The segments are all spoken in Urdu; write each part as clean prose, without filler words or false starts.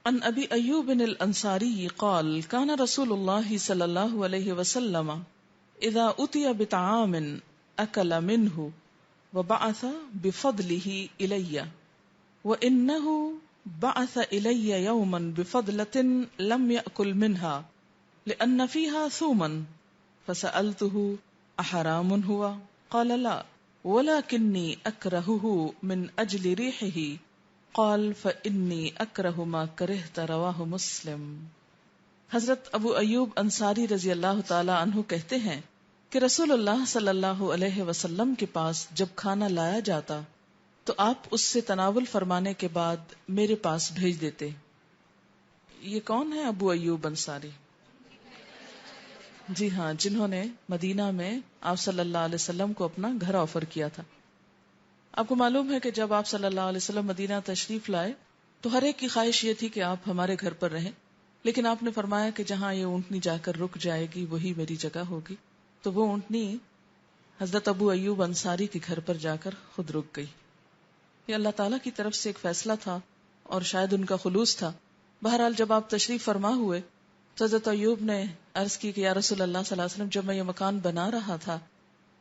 عن ابی ایوب الانصاری قال كان رسول الله صلی اللہ علیہ وسلم اذا اتي بطعام اکل منه وبعث بفضله الي وانه بعث الي يوما بفضلة لم يأكل منها لان فيها ثوما فسألته احرام هو قال لا ولكني اكرهه من اجل ريحه قال فإني أكره ما كرهت رواہ مسلم۔ حضرت ابو ایوب انصاری رضی اللہ تعالی عنہ کہتے ہیں کہ رسول اللہ صلی اللہ علیہ وسلم کے پاس جب کھانا لایا جاتا تو آپ اس سے تناول فرمانے کے بعد میرے پاس بھیج دیتے۔ یہ کون ہے ابو ایوب انصاری؟ جی ہاں، جنہوں نے مدینہ میں آپ صلی اللہ علیہ وسلم کو اپنا گھر آفر کیا تھا۔ آپ کو معلوم ہے کہ جب آپ صلی اللہ علیہ وسلم مدینہ تشریف لائے تو ہر ایک کی خواہش یہ تھی کہ آپ ہمارے گھر پر رہیں، لیکن آپ نے فرمایا کہ جہاں یہ اونٹنی جا کر رک جائے گی وہی میری جگہ ہوگی۔ تو وہ اونٹنی حضرت ابو ایوب انصاری کے گھر پر جا کر خود رک گئی۔ یہ اللہ تعالیٰ کی طرف سے ایک فیصلہ تھا اور شاید ان کا خلوص تھا۔ بہرحال جب آپ تشریف فرما ہوئے تو حضرت ایوب نے عرض کی کہ یا رسول اللہ صلی اللہ علیہ وسلم، جب میں یہ مکان بنا رہا تھا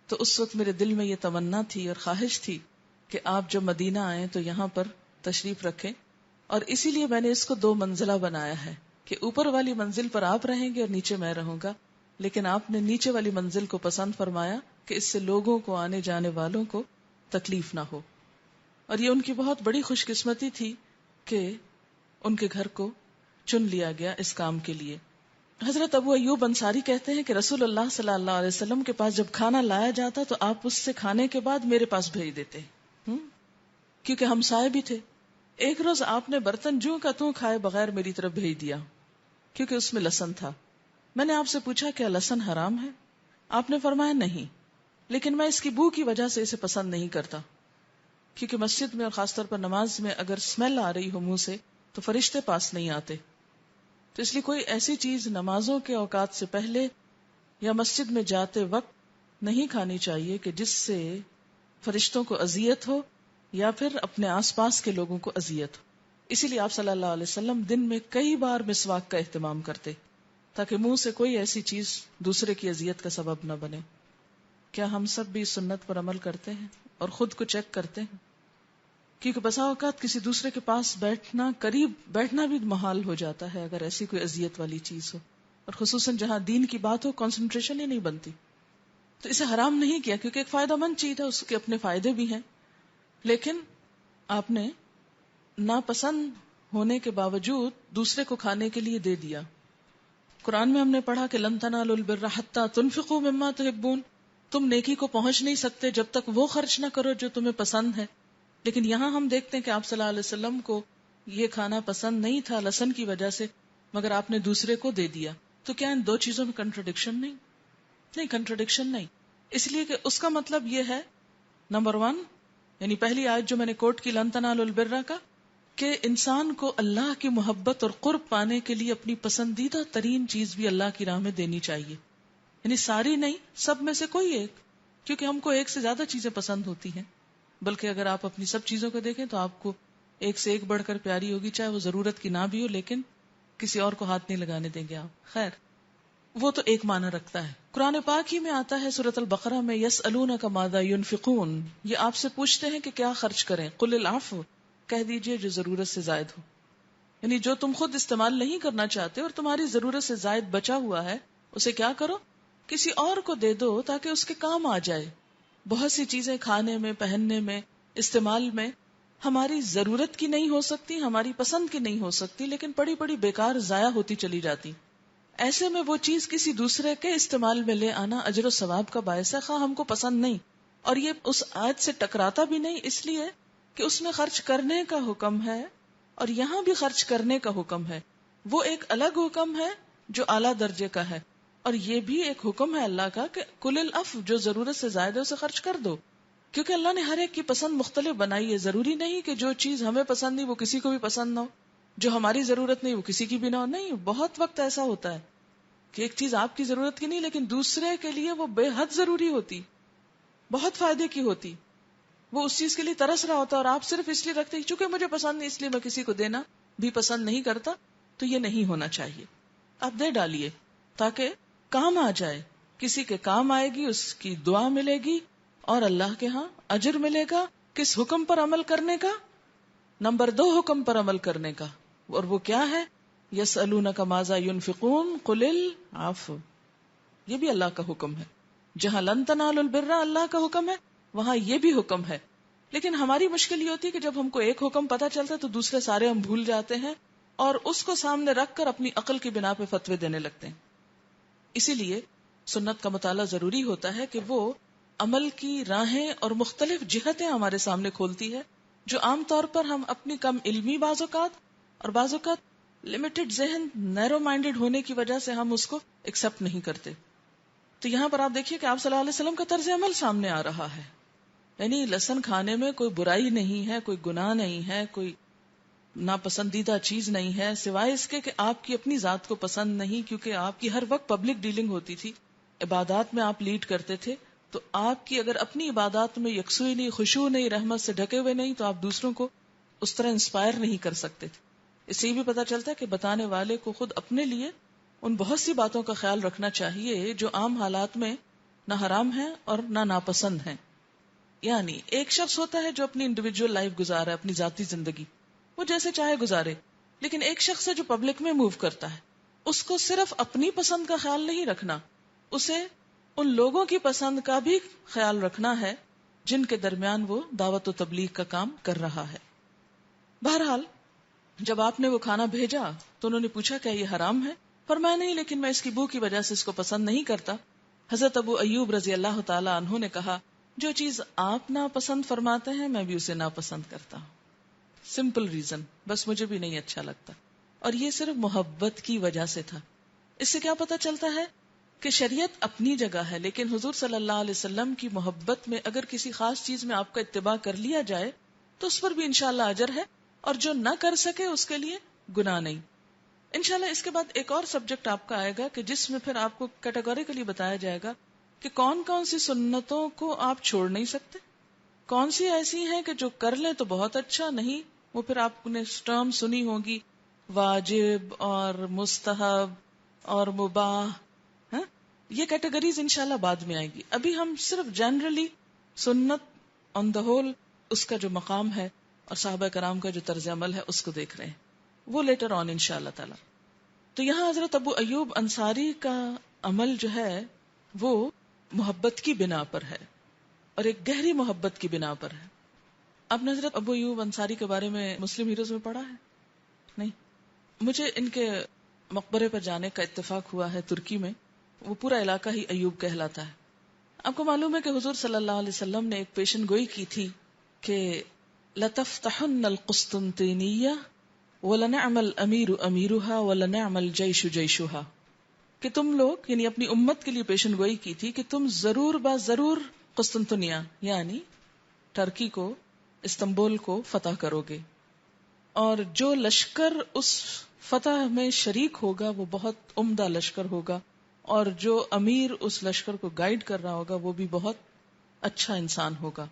تو اس وقت میرے دل میں یہ تمنا تھی اور خواہش تھی کہ آپ جب مدینہ آئیں تو یہاں پر تشریف رکھیں، اور اسی لیے میں نے اس کو 2 منزلہ بنایا ہے کہ اوپر والی منزل پر آپ رہیں گے اور نیچے میں رہوں گا، لیکن آپ نے نیچے والی منزل کو پسند فرمایا کہ اس سے لوگوں کو، آنے جانے والوں کو تکلیف نہ ہو۔ اور یہ ان کی بہت بڑی خوش قسمتی تھی کہ ان کے گھر کو چن لیا گیا اس کام کے لیے۔ حضرت ابو ایوب انصاری کہتے ہیں کہ رسول اللہ صلی اللہ علیہ وسلم کے پاس جب کھانا لایا جاتا تو آپ اس سے کھانے کے بعد میرے پاس بھیج دیتے، کیونکہ ہمسائے بھی تھے۔ ایک روز آپ نے برتن جوں کا توں کھائے بغیر میری طرف بھیج دیا کیونکہ اس میں لہسن تھا۔ میں نے آپ سے پوچھا کیا لہسن حرام ہے؟ آپ نے فرمایا نہیں، لیکن میں اس کی بو کی وجہ سے اسے پسند نہیں کرتا، کیونکہ مسجد میں اور خاص طور پر نماز میں اگر اسمیل آ رہی ہو منہ سے تو فرشتے پاس نہیں آتے، تو اس لیے کوئی ایسی چیز نمازوں کے اوقات سے پہلے یا مسجد میں جاتے وقت نہیں کھانی چاہیے کہ جس سے فرشتوں کو اذیت ہو یا پھر اپنے آس پاس کے لوگوں کو اذیت ہو۔ اسی لیے آپ صلی اللہ علیہ وسلم دن میں کئی بار مسواک کا اہتمام کرتے تاکہ منہ سے کوئی ایسی چیز دوسرے کی اذیت کا سبب نہ بنے۔ کیا ہم سب بھی اس سنت پر عمل کرتے ہیں اور خود کو چیک کرتے ہیں؟ کیونکہ بسا اوقات کسی دوسرے کے پاس بیٹھنا، قریب بیٹھنا بھی محال ہو جاتا ہے اگر ایسی کوئی اذیت والی چیز ہو، اور خصوصاً جہاں دین کی بات ہو کنسنٹریشن ہی نہیں بنتی۔ تو اسے حرام نہیں کیا کیونکہ ایک فائدہ مند چیز ہے، اس کے اپنے فائدے بھی ہیں، لیکن آپ نے ناپسند ہونے کے باوجود دوسرے کو کھانے کے لیے دے دیا۔ قرآن میں ہم نے پڑھا کہ لن تنالوا البر حتی تنفقوا مما تحبون، تم نیکی کو پہنچ نہیں سکتے جب تک وہ خرچ نہ کرو جو تمہیں پسند ہے۔ لیکن یہاں ہم دیکھتے ہیں کہ آپ صلی اللہ علیہ وسلم کو یہ کھانا پسند نہیں تھا لہسن کی وجہ سے، مگر آپ نے دوسرے کو دے دیا۔ تو کیا ان 2 چیزوں میں کنٹرڈکشن نہیں، کنٹرڈکشن نہیں، اس لیے کہ اس کا مطلب یہ ہے نمبر 1، یعنی پہلی آیت جو میں نے کوٹ کی لن تنالوا البر کا، کہ انسان کو اللہ کی محبت اور قرب پانے کے لیے اپنی پسندیدہ ترین چیز بھی اللہ کی راہ میں دینی چاہیے، یعنی ساری نہیں، سب میں سے کوئی ایک، کیونکہ ہم کو ایک سے زیادہ چیزیں پسند ہوتی ہیں، بلکہ اگر آپ اپنی سب چیزوں کو دیکھیں تو آپ کو ایک سے ایک بڑھ کر پیاری ہوگی، چاہے وہ ضرورت کی نہ بھی ہو، لیکن کسی اور کو ہاتھ نہیں لگانے دیں گے آپ۔ خیر، وہ تو ایک معنی رکھتا ہے۔ قرآن پاک ہی میں آتا ہے سورۃ البقرہ میں یسألونک ماذا ينفقون، یہ آپ سے پوچھتے ہیں کہ کیا خرچ کریں، قل العفو، کہہ دیجئے جو ضرورت سے زائد ہو، یعنی جو تم خود استعمال نہیں کرنا چاہتے اور تمہاری ضرورت سے زائد بچا ہوا ہے اسے کیا کرو، کسی اور کو دے دو تاکہ اس کے کام آ جائے۔ بہت سی چیزیں کھانے میں، پہننے میں، استعمال میں ہماری ضرورت کی نہیں ہو سکتی، ہماری پسند کی نہیں ہو سکتی، لیکن پڑی پڑی بیکار ضائع ہوتی چلی جاتی۔ ایسے میں وہ چیز کسی دوسرے کے استعمال میں لے آنا اجر و ثواب کا باعث ہے، خواہ ہم کو پسند نہیں، اور یہ اس آیت سے ٹکراتا بھی نہیں، اس لیے کہ اس میں خرچ کرنے کا حکم ہے اور یہاں بھی خرچ کرنے کا حکم ہے۔ وہ ایک الگ حکم ہے جو اعلیٰ درجے کا ہے، اور یہ بھی ایک حکم ہے اللہ کا کہ کل العفو، جو ضرورت سے زائد ہے اسے خرچ کر دو، کیونکہ اللہ نے ہر ایک کی پسند مختلف بنائی ہے۔ ضروری نہیں کہ جو چیز ہمیں پسند نہیں وہ کسی کو بھی پسند نہ ہو، جو ہماری ضرورت نہیں وہ کسی کی بھی نہ ہو۔ نہیں، بہت وقت ایسا ہوتا ہے کہ ایک چیز آپ کی ضرورت کی نہیں لیکن دوسرے کے لیے وہ بے حد ضروری ہوتی، بہت فائدے کی ہوتی، وہ اس چیز کے لیے ترس رہا ہوتا اور آپ صرف اس لیے رکھتے چونکہ مجھے پسند نہیں اس لیے میں کسی کو دینا بھی پسند نہیں کرتا تو یہ نہیں ہونا چاہیے. آپ دے ڈالیے تاکہ کام آ جائے, کسی کے کام آئے گی, اس کی دعا ملے گی اور اللہ کے ہاں اجر ملے گا. کس حکم پر عمل کرنے کا؟ نمبر 2 حکم پر عمل کرنے کا, اور وہ کیا ہے؟ یسألونک ماذا ينفقون قل العفو. یہ بھی اللہ کا حکم ہے. جہاں لن تنالوا البر اللہ کا حکم ہے, وہاں یہ بھی حکم ہے. لیکن ہماری مشکل یہ ہوتی ہے کہ جب ہم کو ایک حکم پتہ چلتا ہے تو دوسرے سارے ہم بھول جاتے ہیں اور اس کو سامنے رکھ کر اپنی عقل کی بنا پہ فتوے دینے لگتے ہیں. اسی لیے سنت کا مطالعہ ضروری ہوتا ہے کہ وہ عمل کی راہیں اور مختلف جہتیں ہمارے سامنے کھولتی ہے, جو عام طور پر ہم اپنی کم علمی بعض اوقات اور بعض اوقات لمیٹڈ ذہن, نیرو مائنڈڈ ہونے کی وجہ سے ہم اس کو ایکسپٹ نہیں کرتے. تو یہاں پر آپ دیکھیے کہ آپ صلی اللہ علیہ وسلم کا طرز عمل سامنے آ رہا ہے. یعنی لہسن کھانے میں کوئی برائی نہیں ہے, کوئی گناہ نہیں ہے, کوئی ناپسندیدہ چیز نہیں ہے, سوائے اس کے کہ آپ کی اپنی ذات کو پسند نہیں, کیونکہ آپ کی ہر وقت پبلک ڈیلنگ ہوتی تھی, عبادات میں آپ لیڈ کرتے تھے. تو آپ کی اگر اپنی عبادات میں یکسوئی نہیں, خشوع نہیں, رحمت سے ڈھکے ہوئے نہیں, تو آپ دوسروں کو اس طرح انسپائر نہیں کر سکتے تھے. اس سے یہ بھی پتا چلتا ہے کہ بتانے والے کو خود اپنے لیے ان بہت سی باتوں کا خیال رکھنا چاہیے جو عام حالات میں نہ حرام ہیں اور نہ ناپسند ہیں. یعنی ایک شخص ہوتا ہے جو اپنی انڈیویجول لائف گزارا ہے, اپنی ذاتی زندگی وہ جیسے چاہے گزارے, لیکن ایک شخص ہے جو پبلک میں موو کرتا ہے, اس کو صرف اپنی پسند کا خیال نہیں رکھنا, اسے ان لوگوں کی پسند کا بھی خیال رکھنا ہے جن کے درمیان وہ دعوت و تبلیغ کا کام کر رہا ہے. بہرحال جب آپ نے وہ کھانا بھیجا تو انہوں نے پوچھا کیا یہ حرام ہے؟ فرمایا نہیں, لیکن میں اس کی بو کی وجہ سے اس کو پسند نہیں کرتا. حضرت ابو ایوب رضی اللہ تعالی عنہ نے کہا جو چیز آپ ناپسند فرماتے ہیں میں بھی اسے ناپسند کرتا ہوں. سمپل ریزن, بس مجھے بھی نہیں اچھا لگتا. اور یہ صرف محبت کی وجہ سے تھا. اس سے کیا پتا چلتا ہے کہ شریعت اپنی جگہ ہے, لیکن حضور صلی اللہ علیہ وسلم کی محبت میں اگر کسی خاص چیز میں آپ کا اتباع کر لیا جائے تو اس پر بھی انشاءاللہ اجر ہے, اور جو نہ کر سکے اس کے لیے گناہ نہیں. انشاءاللہ اس کے بعد ایک اور سبجیکٹ آپ کا آئے گا کہ جس میں پھر آپ کو کیٹیگوریکلی بتایا جائے گا کہ کون کون سی سنتوں کو آپ چھوڑ نہیں سکتے, کون سی ایسی ہیں کہ جو کر لیں تو بہت اچھا, نہیں وہ پھر آپ نے ٹرم سنی ہوگی واجب اور مستحب اور مباح. یہ کیٹیگریز انشاءاللہ بعد میں آئے گی. ابھی ہم صرف جنرلی سنت آن دا ہول اس کا جو مقام ہے اور صحابہ کرام کا جو طرز عمل ہے اس کو دیکھ رہے ہیں, وہ لیٹر آن انشاءاللہ تعالی. تو یہاں حضرت ابو ایوب انصاری کا عمل جو ہے وہ محبت کی بنا پر ہے, اور ایک گہری محبت کی بنا پر ہے. آپ نے حضرت ابو ایوب انصاری کے بارے میں مسلم ہیروز میں پڑھا ہے؟ نہیں. مجھے ان کے مقبرے پر جانے کا اتفاق ہوا ہے ترکی میں. وہ پورا علاقہ ہی ایوب کہلاتا ہے. آپ کو معلوم ہے کہ حضور صلی اللہ علیہ وسلم نے ایک پیشن گوئی کی تھی کہ لَتَفْتَحُنَّ الْقُسْطُنْطِينِيَّةَ وَلَنِعْمَ الْأَمِيرُ أَمِيرُهَا وَلَنِعْمَ الْجَيْشُ جَيْشُهَا, کہ تم لوگ یعنی اپنی امت کے لیے پیشن گوئی کی تھی کہ تم ضرور ضرور قسطنطنیہ یعنی ٹرکی کو, استنبول کو فتح کرو گے, اور جو لشکر اس فتح میں شریک ہوگا وہ بہت عمدہ لشکر ہوگا, اور جو امیر اس لشکر کو گائیڈ کر رہا ہوگا وہ بھی بہت اچھا انسان ہوگا.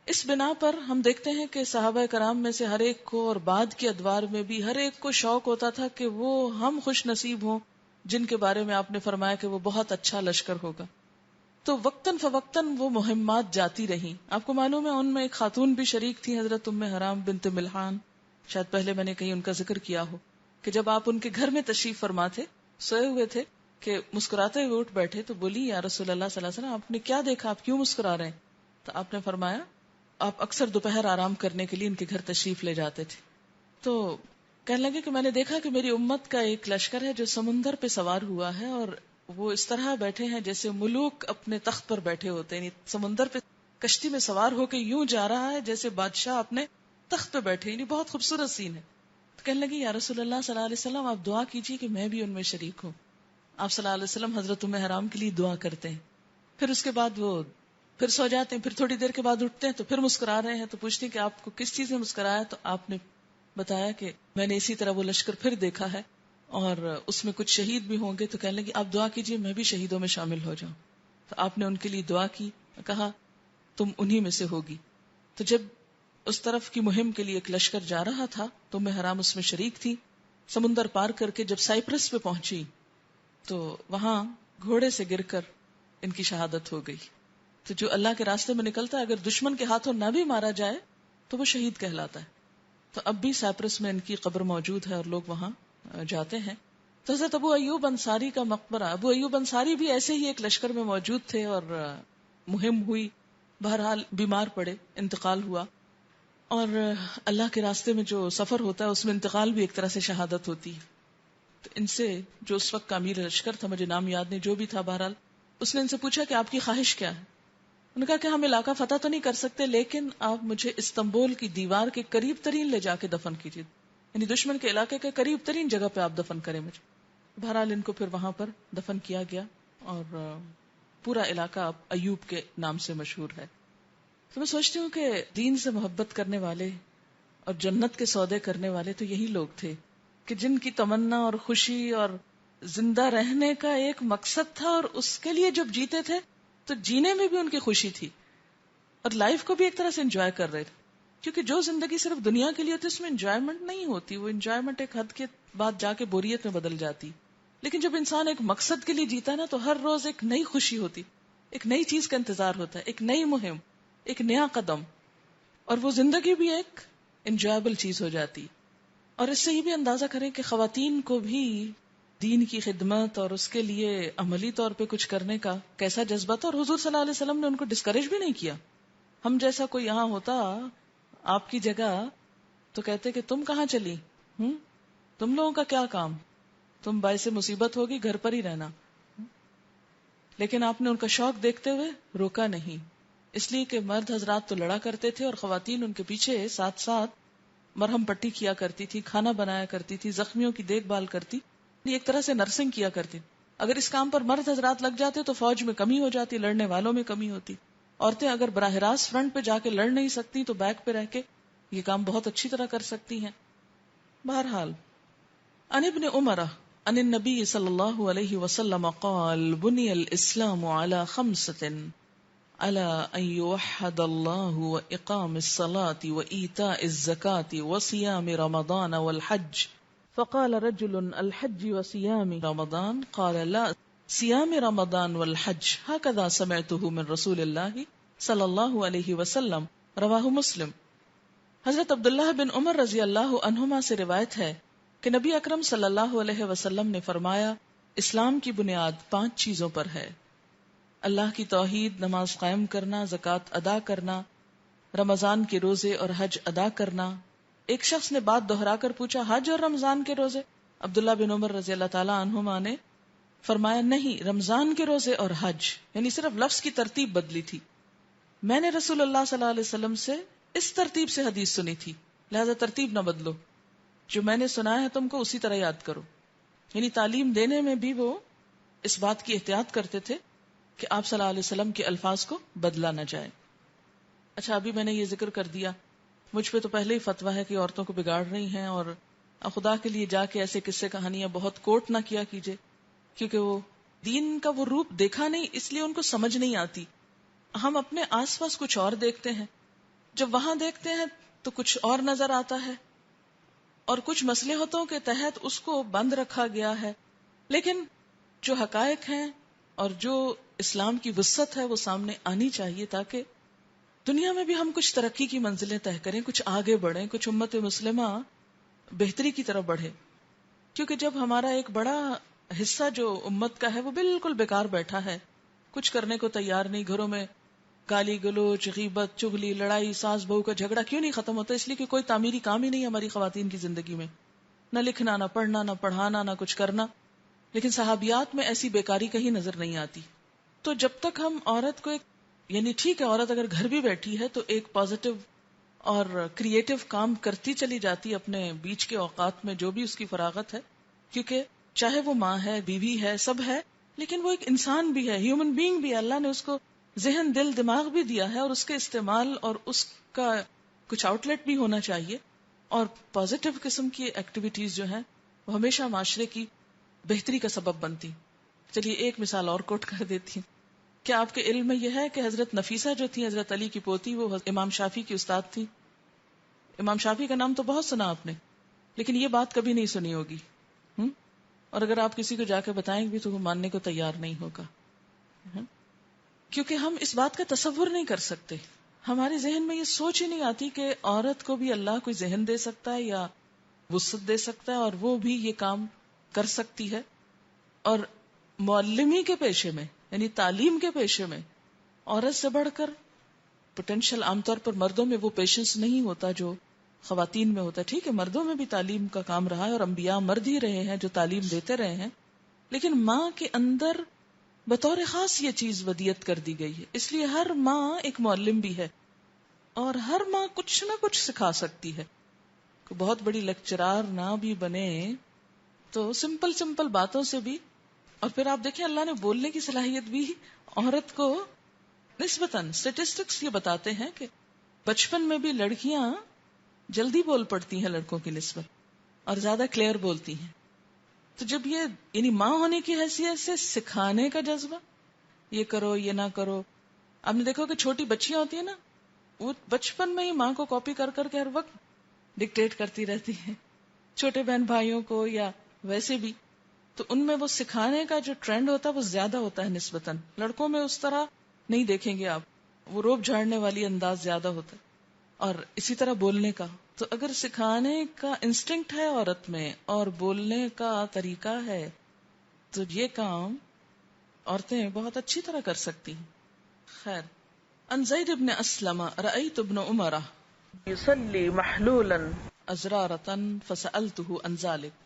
اس بنا پر ہم دیکھتے ہیں کہ صحابہ کرام میں سے ہر ایک کو, اور بعد کے ادوار میں بھی ہر ایک کو شوق ہوتا تھا کہ وہ ہم خوش نصیب ہوں جن کے بارے میں آپ نے فرمایا کہ وہ بہت اچھا لشکر ہوگا. تو وقتاً فوقتاً وہ مہمات جاتی رہیں. آپ کو معلوم ہے ان میں ایک خاتون بھی شریک تھی, حضرت ام حرام بنت ملحان, شاید پہلے میں نے کہیں ان کا ذکر کیا ہو, کہ جب آپ ان کے گھر میں تشریف فرما تھے, سوئے ہوئے تھے, کہ مسکراتے ہوئے اٹھ بیٹھے تو بولی یا رسول اللہ صلی اللہ علیہ وسلم آپ نے کیا دیکھا, آپ کیوں مسکرا رہے ہیں؟ تو آپ نے فرمایا آپ اکثر دوپہر آرام کرنے کے لیے ان کے گھر تشریف لے جاتے تھے. تو کہنے لگے کہ میں نے دیکھا کہ میری امت کا ایک لشکر ہے جو سمندر پہ سوار ہوا ہے, اور وہ اس طرح بیٹھے ہیں جیسے ملوک اپنے تخت پر بیٹھے ہوتے ہیں, یعنی سمندر پہ کشتی میں سوار ہو کے یوں جا رہا ہے جیسے بادشاہ اپنے تخت پہ بیٹھے, یعنی بہت خوبصورت سین ہے. تو کہنے لگی یا رسول اللہ صلی اللہ علیہ وسلم آپ دعا کیجیے کہ میں بھی ان میں شریک ہوں. آپ صلی اللہ علیہ وسلم حضرت ام حرام کے لیے دعا کرتے ہیں, پھر اس کے بعد وہ پھر سو جاتے ہیں, پھر تھوڑی دیر کے بعد اٹھتے ہیں تو پھر مسکرا رہے ہیں. تو پوچھتے ہیں کہ آپ کو کس چیز میں مسکرایا؟ تو آپ نے بتایا کہ میں نے اسی طرح وہ لشکر پھر دیکھا ہے اور اس میں کچھ شہید بھی ہوں گے. تو کہنے لگی آپ دعا کیجیے میں بھی شہیدوں میں شامل ہو جاؤں. تو آپ نے ان کے لیے دعا کی, کہا تم انہی میں سے ہوگی. تو جب اس طرف کی مہم کے لیے ایک لشکر جا رہا تھا تو حرام اس میں شریک تھی. سمندر پار کر کے جب سائپرس پہ پہنچی تو وہاں گھوڑے سے گر کر ان کی شہادت ہو گئی. تو جو اللہ کے راستے میں نکلتا ہے اگر دشمن کے ہاتھوں نہ بھی مارا جائے تو وہ شہید کہلاتا ہے. تو اب بھی سائپرس میں ان کی قبر موجود ہے اور لوگ وہاں جاتے ہیں. تو حضرت ابو ایوب انصاری کا مقبرہ، ابو ایوب انصاری بھی ایسے ہی ایک لشکر میں موجود تھے اور مہم ہوئی، بہرحال بیمار پڑے، انتقال ہوا. اور اللہ کے راستے میں جو سفر ہوتا ہے اس میں انتقال بھی ایک طرح سے شہادت ہوتی ہے. تو ان سے جو اس وقت کا امیر لشکر تھا، مجھے نام یاد نہیں، جو بھی تھا بہرحال اس نے ان سے پوچھا کہ آپ کی خواہش کیا ہے. انہوں نے کہا کہ ہم علاقہ فتح تو نہیں کر سکتے لیکن آپ مجھے استنبول کی دیوار کے قریب ترین لے جا کے دفن کیجیے، یعنی دشمن کے علاقے کے قریب ترین جگہ پہ آپ دفن کریں مجھے. بہرحال ان کو پھر وہاں پر دفن کیا گیا اور پورا علاقہ اب ایوب کے نام سے مشہور ہے. تو میں سوچتی ہوں کہ دین سے محبت کرنے والے اور جنت کے سودے کرنے والے تو یہی لوگ تھے کہ جن کی تمنا اور خوشی اور زندہ رہنے کا ایک مقصد تھا اور اس کے لیے جب جیتے تھے تو جینے میں بھی ان کی خوشی تھی اور لائف کو بھی ایک طرح سے انجوائے کر رہے تھے. کیونکہ جو زندگی صرف دنیا کے لیے ہوتی ہے اس میں انجوائمنٹ نہیں ہوتی، وہ انجوائمنٹ ایک حد کے بعد جا کے بوریت میں بدل جاتی. لیکن جب انسان ایک مقصد کے لیے جیتا ہے نا تو ہر روز ایک نئی خوشی ہوتی، ایک نئی چیز کا انتظار ہوتا ہے، ایک نئی مہم، ایک نیا قدم، اور وہ زندگی بھی ایک انجوائبل چیز ہو جاتی. اور اس سے یہ بھی اندازہ کریں کہ خواتین کو بھی دین کی خدمت اور اس کے لیے عملی طور پہ کچھ کرنے کا کیسا جذبہ تھا، اور حضور صلی اللہ علیہ وسلم نے ان کو ڈسکریج بھی نہیں کیا. ہم جیسا کوئی یہاں ہوتا آپ کی جگہ تو کہتے کہ تم کہاں چلی، تم لوگوں کا کیا کام، تم باعث مصیبت ہوگی، گھر پر ہی رہنا. لیکن آپ نے ان کا شوق دیکھتے ہوئے روکا نہیں، اس لیے کہ مرد حضرات تو لڑا کرتے تھے اور خواتین ان کے پیچھے ساتھ ساتھ مرہم پٹی کیا کرتی تھی، کھانا بنایا کرتی تھی، زخمیوں کی دیکھ بھال کرتی، ایک طرح سے نرسنگ کیا کرتی. اگر اس کام پر مرد حضرات لگ جاتے تو فوج میں کمی ہو جاتی، لڑنے والوں میں کمی ہوتی. عورتیں اگر براہ راست فرنٹ پہ جا کے لڑ نہیں سکتی تو بیک پہ رہ کے یہ کام بہت اچھی طرح کر سکتی ہیں. بہرحال عن ابن عمر عن النبی صلی اللہ علیہ وسلم قال بنی الاسلام على خمسة على ان يوحد الله واقام الصلاة وايتاء الزكاة وصيام رمضان والحج. فقال رجل الحج وصيام رمضان قال لا صيام رمضان والحج هكذا سمعته من رسول الله صلی اللہ علیہ وسلم. رواہ مسلم. حضرت عبداللہ بن عمر رضی اللہ عنہما سے روایت ہے کہ نبی اکرم صلی اللہ علیہ وسلم نے فرمایا اسلام کی بنیاد 5 چیزوں پر ہے: اللہ کی توحید، نماز قائم کرنا، زکوٰۃ ادا کرنا، رمضان کے روزے اور حج ادا کرنا. ایک شخص نے بات دہرا کر پوچھا حج اور رمضان کے روزے؟ عبداللہ بن عمر رضی اللہ تعالی عنہما نے فرمایا نہیں، رمضان کے روزے اور حج، یعنی صرف لفظ کی ترتیب بدلی تھی. میں نے رسول اللہ صلی اللہ علیہ وسلم سے اس ترتیب سے حدیث سنی تھی، لہذا ترتیب نہ بدلو، جو میں نے سنا ہے تم کو اسی طرح یاد کرو. یعنی تعلیم دینے میں بھی وہ اس بات کی احتیاط کرتے تھے کہ آپ صلی اللہ علیہ وسلم کے الفاظ کو بدلا نہ جائے. اچھا، ابھی میں نے یہ ذکر کر دیا، مجھ پہ تو پہلے ہی فتویٰ ہے کہ عورتوں کو بگاڑ رہی ہیں، اور خدا کے لیے جا کے ایسے قصے کہانیاں بہت کوٹ نہ کیا کیجیے، کیونکہ وہ دین کا وہ روپ دیکھا نہیں، اس لیے ان کو سمجھ نہیں آتی. ہم اپنے آس پاس کچھ اور دیکھتے ہیں، جب وہاں دیکھتے ہیں تو کچھ اور نظر آتا ہے، اور کچھ مصلحتوں کے تحت اس کو بند رکھا گیا ہے. لیکن جو حقائق ہیں اور جو اسلام کی وسعت ہے وہ سامنے آنی چاہیے، تاکہ دنیا میں بھی ہم کچھ ترقی کی منزلیں طے کریں، کچھ آگے بڑھیں، کچھ امت مسلمہ بہتری کی طرف بڑھے. کیونکہ جب ہمارا ایک بڑا حصہ جو امت کا ہے وہ بالکل بیکار بیٹھا ہے، کچھ کرنے کو تیار نہیں، گھروں میں گالی گلوچ، غیبت، چغلی، لڑائی، ساس بہو کا جھگڑا کیوں نہیں ختم ہوتا؟ اس لیے کہ کوئی تعمیری کام ہی نہیں ہے ہماری خواتین کی زندگی میں، نہ لکھنا، نہ پڑھنا، نہ پڑھانا، نہ کچھ کرنا. لیکن صحابیات میں ایسی بیکاری کہیں نظر نہیں آتی. تو جب تک ہم عورت کو یعنی ٹھیک ہے عورت اگر گھر بھی بیٹھی ہے تو ایک پازیٹیو اور کریٹو کام کرتی چلی جاتی اپنے بیچ کے اوقات میں جو بھی اس کی فراغت ہے، کیونکہ چاہے وہ ماں ہے، بیوی ہے، سب ہے، لیکن وہ ایک انسان بھی ہے، ہیومن بینگ بھی ہے. اللہ نے اس کو ذہن، دل، دماغ بھی دیا ہے، اور اس کے استعمال اور اس کا کچھ آؤٹ لیٹ بھی ہونا چاہیے. اور پازیٹیو قسم کی ایکٹیویٹیز جو ہیں وہ ہمیشہ معاشرے کی بہتری کا سبب بنتی. چلیے ایک مثال اور کوٹ کر دیتی ہوں. کیا آپ کے علم میں یہ ہے کہ حضرت نفیسہ جو تھی، حضرت علی کی پوتی، وہ امام شافعی کی استاد تھی؟ امام شافعی کا نام تو بہت سنا آپ نے، لیکن یہ بات کبھی نہیں سنی ہوگی، اور اگر آپ کسی کو جا کے بتائیں بھی تو وہ ماننے کو تیار نہیں ہوگا، کیونکہ ہم اس بات کا تصور نہیں کر سکتے. ہمارے ذہن میں یہ سوچ ہی نہیں آتی کہ عورت کو بھی اللہ کوئی ذہن دے سکتا ہے یا وسعت دے سکتا ہے اور وہ بھی یہ کام کر سکتی ہے. اور معلمی کے پیشے میں، یعنی تعلیم کے پیشے میں، عورت سے بڑھ کر پوٹینشیل عام طور پر مردوں میں وہ پیشنس نہیں ہوتا جو خواتین میں ہوتا ہے. ٹھیک ہے، مردوں میں بھی تعلیم کا کام رہا ہے اور انبیاء مرد ہی رہے ہیں جو تعلیم دیتے رہے ہیں، لیکن ماں کے اندر بطور خاص یہ چیز ودیت کر دی گئی ہے. اس لیے ہر ماں ایک معلم بھی ہے اور ہر ماں کچھ نہ کچھ سکھا سکتی ہے. کوئی بہت بڑی لیکچرار نہ بھی بنے تو سمپل سمپل باتوں سے بھی. اور پھر آپ دیکھیں اللہ نے بولنے کی صلاحیت بھی عورت کو نسبتاً اسٹیٹسٹکس یہ بتاتے ہیں کہ بچپن میں بھی لڑکیاں جلدی بول پڑتی ہیں لڑکوں کی نسبت اور زیادہ کلیئر بولتی ہیں. تو جب یہ یعنی ماں ہونے کی حیثیت سے سکھانے کا جذبہ، یہ کرو یہ نہ کرو. آپ نے دیکھو کہ چھوٹی بچیاں ہوتی ہیں نا، وہ بچپن میں ہی ماں کو کاپی کر کر کے ہر وقت ڈکٹیٹ کرتی رہتی ہیں چھوٹے بہن بھائیوں کو یا ویسے بھی. تو ان میں وہ سکھانے کا جو ٹرینڈ ہوتا ہے وہ زیادہ ہوتا ہے نسبتاً. لڑکوں میں اس طرح نہیں دیکھیں گے آپ، وہ روب جھاڑنے والی انداز زیادہ ہوتا ہے. اور اسی طرح بولنے کا، تو اگر سکھانے کا انسٹنکٹ ہے عورت میں اور بولنے کا طریقہ ہے تو یہ کام عورتیں بہت اچھی طرح کر سکتی ہیں. خیر، ان زید بن اسلم رأیت ابن عمر يصلي محلولا ازرارة فسألته عن ذلك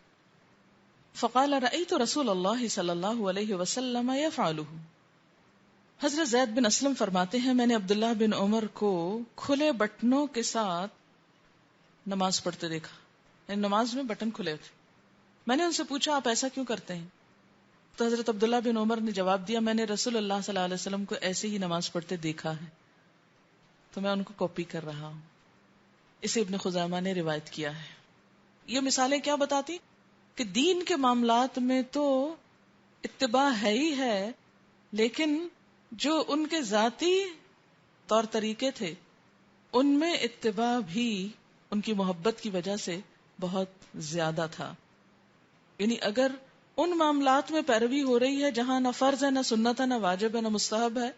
فقال رأيت رسول اللہ صلی اللہ علیہ وسلم يفعله. حضرت زید بن اسلم فرماتے ہیں میں نے عبداللہ بن عمر کو کھلے بٹنوں کے ساتھ نماز پڑھتے دیکھا، یعنی نماز میں بٹن کھلے تھے. میں نے ان سے پوچھا آپ ایسا کیوں کرتے ہیں؟ تو حضرت عبداللہ بن عمر نے جواب دیا میں نے رسول اللہ صلی اللہ علیہ وسلم کو ایسے ہی نماز پڑھتے دیکھا ہے تو میں ان کو کاپی کر رہا ہوں. اسے ابن خزیمہ نے روایت کیا ہے. یہ مثالیں کیا بتاتی کہ دین کے معاملات میں تو اتباع ہے ہی ہے، لیکن جو ان کے ذاتی طور طریقے تھے ان میں اتباع بھی ان کی محبت کی وجہ سے بہت زیادہ تھا. یعنی اگر ان معاملات میں پیروی ہو رہی ہے جہاں نہ فرض ہے، نہ سنت ہے، نہ واجب ہے، نہ مستحب ہے،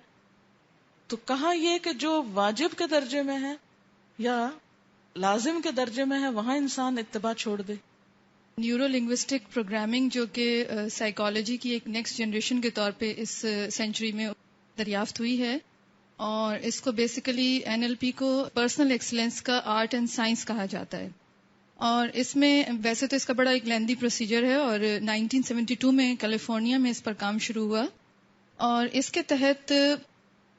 تو کہاں یہ کہ جو واجب کے درجے میں ہے یا لازم کے درجے میں ہے وہاں انسان اتباع چھوڑ دے. نیورو لنگوسٹک پروگرامنگ جو کہ سائیکالوجی کی ایک نیکسٹ جنریشن کے طور پہ اس سینچری میں دریافت ہوئی ہے، اور اس کو بیسیکلی NLP کو پرسنل ایکسلنس کا آرٹ اینڈ سائنس کہا جاتا ہے. اور اس میں ویسے تو اس کا بڑا ایک لیندی پروسیجر ہے، اور 1972 میں کیلیفورنیا میں اس پر کام شروع ہوا. اور اس کے تحت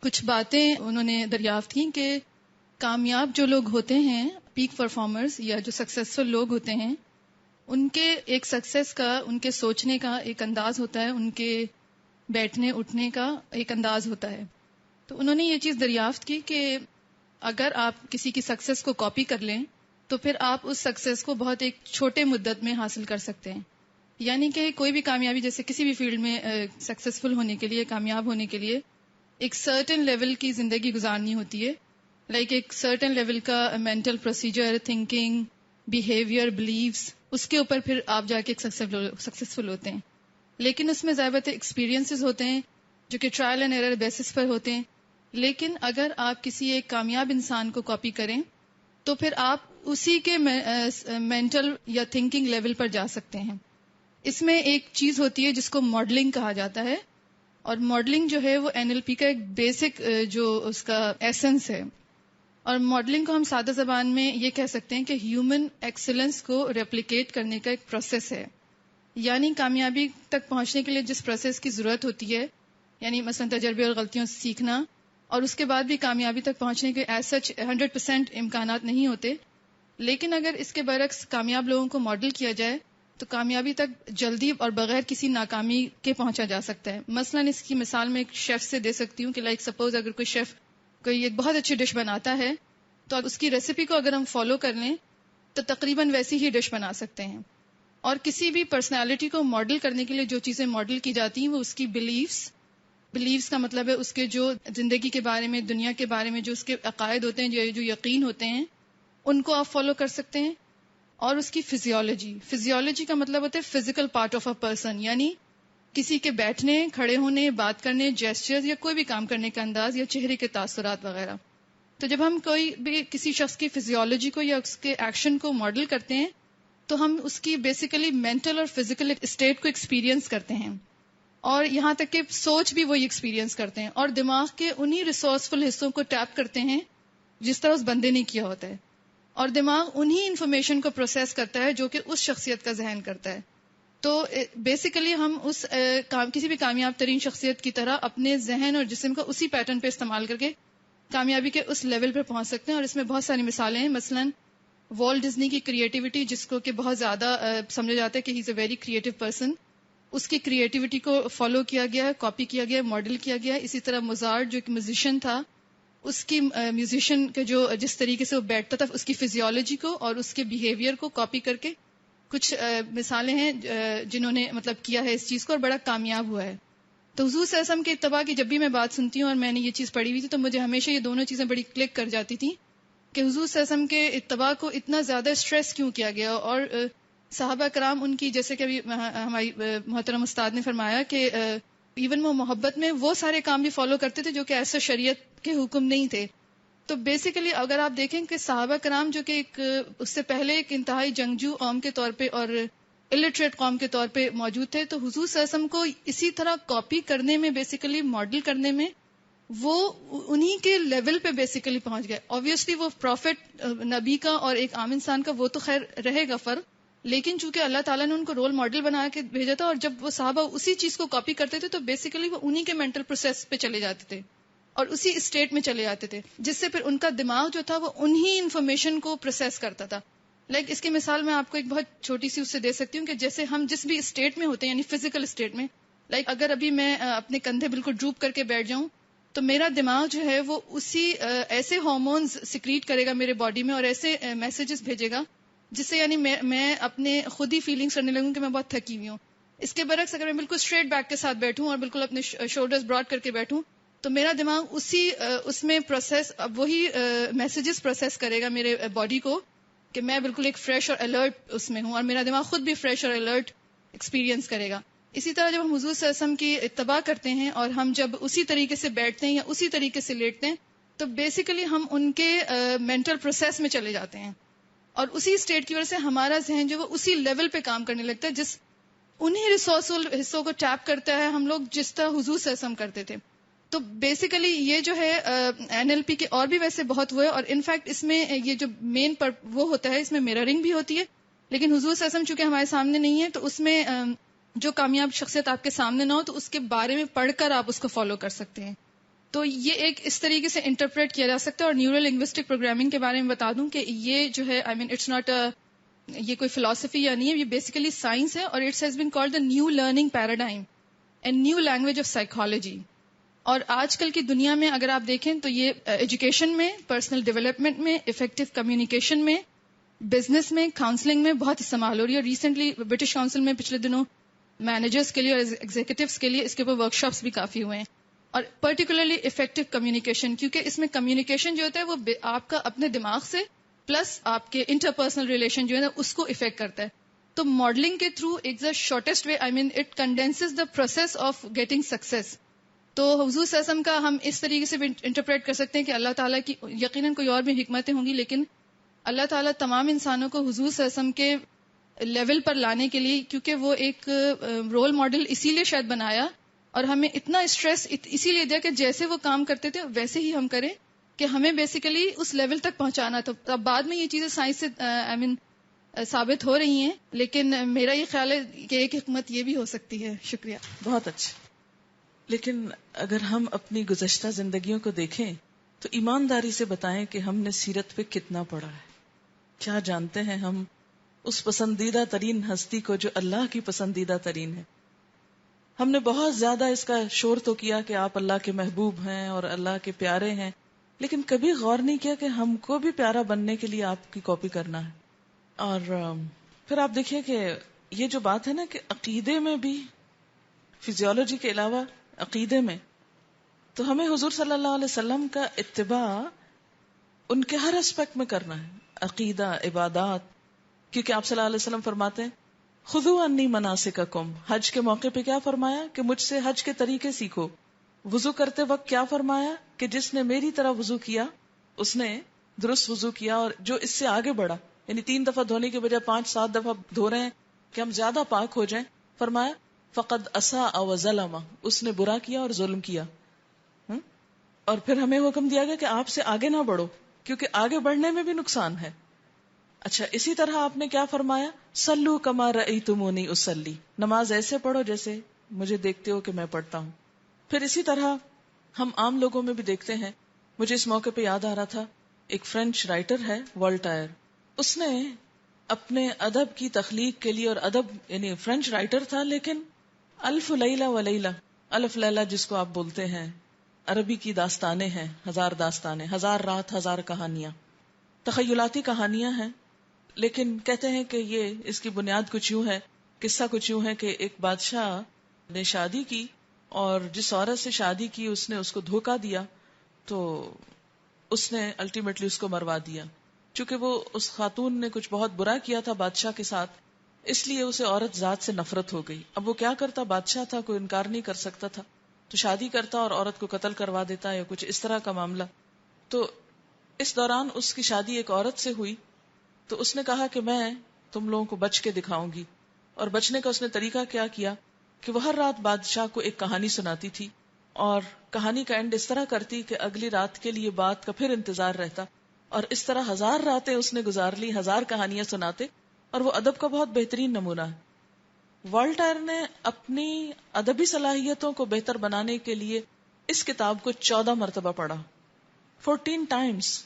کچھ باتیں انہوں نے دریافت کی کہ کامیاب جو لوگ ہوتے ہیں، پیک پرفارمرز یا جو سکسیسفل لوگ ہوتے ہیں، ان کے ایک سکسیس کا، ان کے سوچنے کا ایک انداز ہوتا ہے، ان کے بیٹھنے اٹھنے کا ایک انداز ہوتا ہے. تو انہوں نے یہ چیز دریافت کی کہ اگر آپ کسی کی سکسیس کو کاپی کر لیں تو پھر آپ اس سکسیس کو بہت ایک چھوٹے مدت میں حاصل کر سکتے ہیں. یعنی کہ کوئی بھی کامیابی، جیسے کسی بھی فیلڈ میں سکسیسفل ہونے کے لیے، کامیاب ہونے کے لیے ایک سرٹن لیول کی زندگی گزارنی ہوتی ہے. ایک سرٹن لیول کا مینٹل پروسیجر، تھنکنگ، بیہیویئر، بلیفز، اس کے اوپر پھر آپ جا کے سکسیسفل ہوتے ہیں. لیکن اس میں ضرورت ایکسپیرینسز ہوتے ہیں جو کہ ٹرائل اینڈ ایرر بیسس پر ہوتے ہیں. لیکن اگر آپ کسی ایک کامیاب انسان کو کاپی کریں تو پھر آپ اسی کے مینٹل یا تھنکنگ لیول پر جا سکتے ہیں. اس میں ایک چیز ہوتی ہے جس کو ماڈلنگ کہا جاتا ہے، اور ماڈلنگ جو ہے وہ NLP کا ایک بیسک جو اس کا ایسنس ہے. اور ماڈلنگ کو ہم سادہ زبان میں یہ کہہ سکتے ہیں کہ ہیومن ایکسلنس کو ریپلیکیٹ کرنے کا ایک پروسیس ہے. یعنی کامیابی تک پہنچنے کے لیے جس پروسیس کی ضرورت ہوتی ہے، یعنی مثلا تجربے اور غلطیوں سے سیکھنا، اور اس کے بعد بھی کامیابی تک پہنچنے کے ایز سچ 100% امکانات نہیں ہوتے. لیکن اگر اس کے برعکس کامیاب لوگوں کو ماڈل کیا جائے تو کامیابی تک جلدی اور بغیر کسی ناکامی کے پہنچا جا سکتا ہے. مثلا اس کی مثال میں ایک شیف سے دے سکتی ہوں کہ سپوز اگر کوئی شیف کوئی ایک بہت اچھی ڈش بناتا ہے تو اس کی ریسیپی کو اگر ہم فالو کر لیں تو تقریباً ویسی ہی ڈش بنا سکتے ہیں. اور کسی بھی پرسنالٹی کو ماڈل کرنے کے لیے جو چیزیں ماڈل کی جاتی ہیں وہ اس کی بلیفز کا مطلب ہے اس کے جو زندگی کے بارے میں، دنیا کے بارے میں جو اس کے عقائد ہوتے ہیں، جو یقین ہوتے ہیں، ان کو آپ فالو کر سکتے ہیں. اور اس کی فزیولوجی کا مطلب ہوتا ہے physical part of a person, یعنی کسی کے بیٹھنے، کھڑے ہونے، بات کرنے، جیسچر یا کوئی بھی کام کرنے کا انداز یا چہرے کے تاثرات وغیرہ. تو جب ہم کوئی بھی کسی شخص کی فزیولوجی کو یا اس کے ایکشن کو ماڈل کرتے ہیں تو ہم اس کی بیسیکلی مینٹل اور فزیکل اسٹیٹ کو ایکسپیرینس کرتے ہیں، اور یہاں تک کہ سوچ بھی وہی ایکسپیرینس کرتے ہیں، اور دماغ کے انہی ریسورسفل حصوں کو ٹیپ کرتے ہیں جس طرح اس بندے نے کیا ہوتا ہے، اور دماغ انہی انفارمیشن کو پروسیس کرتا ہے جو کہ اس شخصیت کا ذہن کرتا ہے. تو بیسیکلی ہم اس کسی بھی کامیاب ترین شخصیت کی طرح اپنے ذہن اور جسم کو اسی پیٹرن پہ استعمال کر کے کامیابی کے اس لیول پہ پہنچ سکتے ہیں. اور اس میں بہت ساری مثالیں ہیں. مثلا والٹ ڈزنی کی کریٹیوٹی، جس کو کہ بہت زیادہ سمجھا جاتا ہے کہ ہی از اے ویری کریٹو پرسن، اس کی کریٹیوٹی کو فالو کیا گیا ہے، کاپی کیا گیا ہے، ماڈل کیا گیا ہے. اسی طرح موزارٹ جو ایک میوزیشین تھا، اس کی میوزیشین کے جس طریقے سے وہ بیٹھتا تھا، اس کی فزیولوجی کو اور اس کے بیہیویئر کو کاپی کر کے کچھ مثالیں ہیں جنہوں نے مطلب کیا ہے اس چیز کو اور بڑا کامیاب ہوا ہے. تو حضور صلی اللہ علیہ وسلم کے اتباع کی جب بھی میں بات سنتی ہوں اور میں نے یہ چیز پڑھی ہوئی تھی تو مجھے ہمیشہ یہ دونوں چیزیں بڑی کلک کر جاتی تھیں کہ حضور صلی اللہ علیہ وسلم کے اتباع کو اتنا زیادہ اسٹریس کیوں کیا گیا. اور صحابہ کرام ان کی، جیسے کہ ابھی ہماری محترم استاد نے فرمایا کہ ایون وہ محبت میں وہ سارے کام بھی فالو کرتے تھے جو کہ ایسا شریعت کے حکم نہیں تھے. تو بیسیکلی اگر آپ دیکھیں کہ صحابہ کرام جو کہ اس سے پہلے ایک انتہائی جنگجو قوم کے طور پہ اور الٹریٹ قوم کے طور پہ موجود تھے، تو حضور صلی اللہ علیہ وسلم کو اسی طرح کاپی کرنے میں، بیسیکلی ماڈل کرنے میں، وہ انہی کے لیول پہ بیسیکلی پہنچ گئے. آبویسلی وہ پروفٹ نبی کا اور ایک عام انسان کا وہ تو خیر رہے گا فرق، لیکن چونکہ اللہ تعالیٰ نے ان کو رول ماڈل بنا کے بھیجا تھا، اور جب وہ صحابہ اسی چیز کو کاپی کرتے تھے تو بیسیکلی وہ انہی کے مینٹل پروسیس پہ چلے جاتے تھے اور اسی اسٹیٹ میں چلے جاتے تھے، جس سے پھر ان کا دماغ جو تھا وہ انہی انفارمیشن کو پروسیس کرتا تھا. اس کی مثال میں آپ کو ایک بہت چھوٹی سی اس سے دے سکتی ہوں کہ جیسے ہم جس بھی اسٹیٹ میں ہوتے ہیں، یعنی فزیکل اسٹیٹ میں، اگر ابھی میں اپنے کندھے بالکل ڈروپ کر کے بیٹھ جاؤں تو میرا دماغ جو ہے وہ اسی ایسے ہارمونز سیکریٹ کرے گا میرے باڈی میں اور ایسے میسیجز بھیجے گا جس سے یعنی میں اپنے خود ہی فیلنگز کرنے لگوں کہ میں بہت تھکی ہوئی ہوں. اس کے برعکس اگر میں بالکل اسٹریٹ بیک کے ساتھ بیٹھوں اور بالکل اپنے شولڈرز براڈ کر کے بیٹھوں تو میرا دماغ اس میں پروسیس، اب وہی میسیجز پروسیس کرے گا میرے باڈی کو کہ میں بالکل ایک فریش اور الرٹ اس میں ہوں، اور میرا دماغ خود بھی فریش اور الرٹ ایکسپیرینس کرے گا. اسی طرح جب ہم حضور صلی اللہ علیہ وسلم کی اتباع کرتے ہیں اور ہم جب اسی طریقے سے بیٹھتے ہیں یا اسی طریقے سے لیٹتے ہیں تو بیسیکلی ہم ان کے مینٹل پروسیس میں چلے جاتے ہیں، اور اسی اسٹیٹ کی وجہ سے ہمارا ذہن جو وہ اسی لیول پہ کام کرنے لگتا ہے، جس انہی ریسورسفل حصوں کو ٹیپ کرتا ہے ہم لوگ جس طرح حضور صلی اللہ علیہ وسلم کرتے تھے. تو بیسیکلی یہ جو ہے NLP کے اور بھی ویسے بہت وہ ہے، اور انفیکٹ اس میں یہ جو مین وہ ہوتا ہے، اس میں میررنگ بھی ہوتی ہے، لیکن حضور صلی اللہ علیہ وسلم چونکہ ہمارے سامنے نہیں ہے تو اس میں جو کامیاب شخصیت آپ کے سامنے نہ ہو تو اس کے بارے میں پڑھ کر آپ اس کو فالو کر سکتے ہیں. تو یہ ایک اس طریقے سے انٹرپریٹ کیا جا سکتا ہے. اور نیورو لنگوسٹک پروگرامنگ کے بارے میں بتا دوں کہ یہ جو ہے اٹس ناٹ یہ کوئی فلسفی یا نہیں ہے، یہ بیسیکلی سائنس ہے، اور it's has been called the new learning paradigm and new language of psychology. اور آج کل کی دنیا میں اگر آپ دیکھیں تو یہ ایجوکیشن میں، پرسنل ڈیولپمنٹ میں، افیکٹو کمیونیکیشن میں، بزنس میں، کاؤنسلنگ میں بہت استعمال ہو رہی ہے. اور ریسنٹلی برٹش کاؤنسل میں پچھلے دنوں مینیجرز کے لیے اور ایگزیکٹوز کے لیے اس کے اوپر ورکشاپس بھی کافی ہوئے ہیں. اور پرٹیکولرلی افیکٹو کمیونیکیشن، کیونکہ اس میں کمیونیکیشن جو ہوتا ہے وہ آپ کا اپنے دماغ سے پلس آپ کے انٹرپرسنل ریلیشن جو ہے نا اس کو افیکٹ کرتا ہے. تو ماڈلنگ کے تھرو ایک the shortest way it condenses the process of getting success. تو حضور صلی اللہ علیہ وسلم کا ہم اس طریقے سے بھی انٹرپریٹ کر سکتے ہیں کہ اللہ تعالیٰ کی یقیناً کوئی اور بھی حکمتیں ہوں گی، لیکن اللہ تعالیٰ تمام انسانوں کو حضور صلی اللہ علیہ وسلم کے لیول پر لانے کے لیے، کیونکہ وہ ایک رول ماڈل اسی لیے شاید بنایا اور ہمیں اتنا اسٹریس اسی لیے دیا کہ جیسے وہ کام کرتے تھے ویسے ہی ہم کریں، کہ ہمیں بیسیکلی اس لیول تک پہنچانا تھا. اب بعد میں یہ چیزیں سائنس سے ثابت ہو رہی ہیں، لیکن میرا یہ خیال ہے کہ ایک حکمت یہ بھی ہو سکتی ہے. شکریہ. بہت اچھا. لیکن اگر ہم اپنی گزشتہ زندگیوں کو دیکھیں تو ایمانداری سے بتائیں کہ ہم نے سیرت پہ کتنا پڑھا ہے، کیا جانتے ہیں ہم اس پسندیدہ ترین ہستی کو جو اللہ کی پسندیدہ ترین ہے. ہم نے بہت زیادہ اس کا شور تو کیا کہ آپ اللہ کے محبوب ہیں اور اللہ کے پیارے ہیں، لیکن کبھی غور نہیں کیا کہ ہم کو بھی پیارا بننے کے لیے آپ کی کاپی کرنا ہے. اور پھر آپ دیکھیے کہ یہ جو بات ہے نا کہ عقیدے میں بھی، فزیولوجی کے علاوہ عقیدے میں، تو ہمیں حضور صلی اللہ علیہ وسلم کا اتباع ان کے ہر اسپیکٹ میں کرنا ہے، عقیدہ، عبادات. کیونکہ آپ صلی اللہ علیہ وسلم فرماتے ہیں خذوا عنی مناسککم، حج کے موقع پہ کیا فرمایا کہ مجھ سے حج کے طریقے سیکھو. وضو کرتے وقت کیا فرمایا کہ جس نے میری طرح وضو کیا اس نے درست وضو کیا، اور جو اس سے آگے بڑھا، یعنی 3 دفعہ دھونے کے بجائے 5-7 دفعہ دھو رہے ہیں کہ ہم زیادہ پاک ہو جائیں، فرمایا فقد اساء وظلم، اس نے برا کیا اور ظلم کیا. اور پھر ہمیں حکم دیا گیا کہ آپ سے آگے نہ بڑھو، کیونکہ آگے بڑھنے میں بھی نقصان ہے. اچھا، اسی طرح آپ نے کیا فرمایا، صلو کما رأیتمونی اصلی، نماز ایسے پڑھو جیسے مجھے دیکھتے ہو کہ میں پڑھتا ہوں. پھر اسی طرح ہم عام لوگوں میں بھی دیکھتے ہیں. مجھے اس موقع پہ یاد آ رہا تھا، ایک فرینچ رائٹر ہے والٹائر، اس نے اپنے ادب کی تخلیق کے لیے، اور ادب یعنی فرینچ رائٹر تھا لیکن الف لیلہ و لیلہ، الف لیلہ جس کو آپ بولتے ہیں، عربی کی داستانیں ہیں، 1000 داستانیں، 1000 رات 1000 کہانیاں، تخیلاتی کہانیاں ہیں. لیکن کہتے ہیں کہ یہ اس کی بنیاد کچھ یوں ہے، قصہ کچھ یوں ہے کہ ایک بادشاہ نے شادی کی، اور جس عورت سے شادی کی اس نے اس کو دھوکہ دیا، تو اس نے الٹیمیٹلی اس کو مروا دیا. چونکہ وہ اس خاتون نے کچھ بہت برا کیا تھا بادشاہ کے ساتھ، اس لیے اسے عورت ذات سے نفرت ہو گئی. اب وہ کیا کرتا، بادشاہ تھا، کوئی انکار نہیں کر سکتا تھا، تو شادی کرتا اور عورت کو قتل کروا دیتا یا کچھ اس طرح کا معاملہ. تو اس دوران اس کی شادی ایک عورت سے ہوئی، تو اس نے کہا کہ میں تم لوگوں کو بچ کے دکھاؤں گی. اور بچنے کا اس نے طریقہ کیا کیا کہ وہ ہر رات بادشاہ کو ایک کہانی سناتی تھی، اور کہانی کا اینڈ اس طرح کرتی کہ اگلی رات کے لیے بات کا پھر انتظار رہتا. اور اس طرح 1000 راتیں اس نے گزار لی، 1000 کہانیاں سناتے. اور وہ ادب کا بہت بہترین نمونہ ہے. والٹائر نے اپنی ادبی صلاحیتوں کو بہتر بنانے کے لیے اس کتاب کو 14 مرتبہ پڑھا، 14 ٹائمز.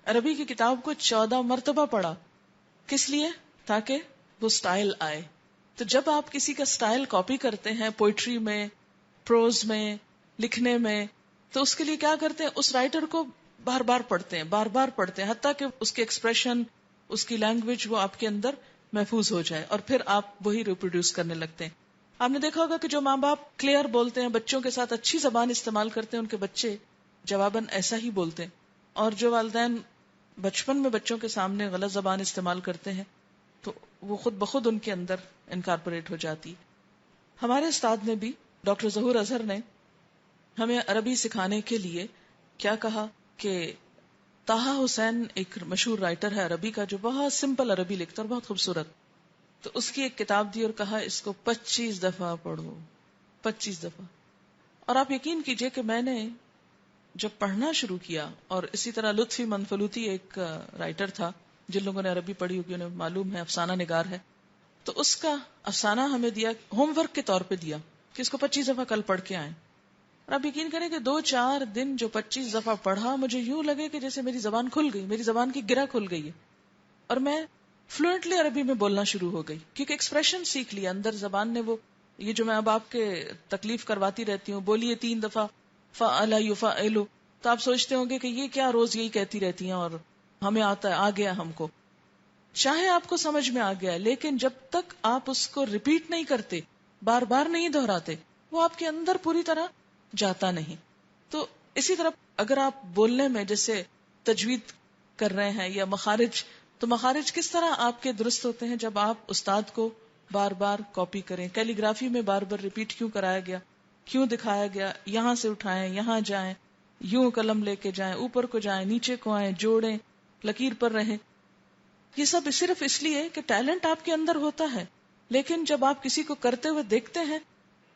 عربی کی کتاب کو 14 مرتبہ پڑھا. کس لیے؟ تاکہ وہ سٹائل آئے. تو جب آپ کسی کا سٹائل کاپی کرتے ہیں، پوئٹری میں، پروز میں، لکھنے میں، تو اس کے لیے کیا کرتے ہیں، اس رائٹر کو بار بار پڑھتے ہیں، بار بار پڑھتے ہیں، حتیٰ کہ اس کے ایکسپریشن، اس کی لینگویج وہ آپ کے اندر محفوظ ہو جائے، اور پھر آپ وہی ریپروڈیوس کرنے لگتے ہیں. آپ نے دیکھا ہوگا کہ جو ماں باپ کلیئر بولتے ہیں، بچوں کے ساتھ اچھی زبان استعمال کرتے ہیں، ان کے بچے جواباً ایسا ہی بولتے ہیں. اور جو والدین بچپن میں بچوں کے سامنے غلط زبان استعمال کرتے ہیں تو وہ خود بخود ان کے اندر انکارپوریٹ ہو جاتی. ہمارے استاد نے بھی، ڈاکٹر ظہور اظہر نے ہمیں عربی سکھانے کے لیے کیا کہا کہ طاہا حسین ایک مشہور رائٹر ہے عربی کا جو بہت سمپل عربی لکھتا اور بہت خوبصورت، تو اس کی ایک کتاب دی اور کہا اس کو 25 دفعہ پڑھو، 25 دفعہ. اور آپ یقین کیجئے کہ میں نے جب پڑھنا شروع کیا، اور اسی طرح لطفی منفلوطی ایک رائٹر تھا، جن لوگوں نے عربی پڑھی ہوگی انہیں معلوم ہے، افسانہ نگار ہے، تو اس کا افسانہ ہمیں دیا، ہوم ورک کے طور پہ دیا کہ اس کو 25 دفعہ کل پڑھ کے آئیں. اور آپ یقین کریں کہ 2-4 دن جو 25 دفعہ پڑھا، مجھے یوں لگے کہ جیسے میری زبان کھل گئی، میری زبان کی گرہ کھل گئی ہے، اور میں فلوئنٹلی عربی میں بولنا شروع ہو گئی، کیونکہ ایکسپریشن سیکھ لیا اندر زبان نے. وہ یہ جو میں اب آپ کے تکلیف کرواتی رہتی ہوں، بولیے 3 دفعہ فعل یفعل، تو آپ سوچتے ہوں گے کہ یہ کیا روز یہی کہتی رہتی ہیں اور ہمیں آتا ہے، آ گیا ہم کو. چاہے آپ کو سمجھ میں آ گیا، لیکن جب تک آپ اس کو ریپیٹ نہیں کرتے، بار بار نہیں دہراتے، وہ آپ کے اندر پوری طرح جاتا نہیں. تو اسی طرح اگر آپ بولنے میں جیسے تجوید کر رہے ہیں یا مخارج، تو مخارج کس طرح آپ کے درست ہوتے ہیں جب آپ استاد کو بار بار کاپی کریں. کیلی گرافی میں بار بار ریپیٹ کیوں کرایا گیا، کیوں دکھایا گیا، یہاں سے اٹھائیں، یہاں جائیں، یوں قلم لے کے جائیں، اوپر کو جائیں، نیچے کو آئیں، جوڑیں، لکیر پر رہیں. یہ سب صرف اس لیے کہ ٹیلنٹ آپ کے اندر ہوتا ہے، لیکن جب آپ کسی کو کرتے ہوئے دیکھتے ہیں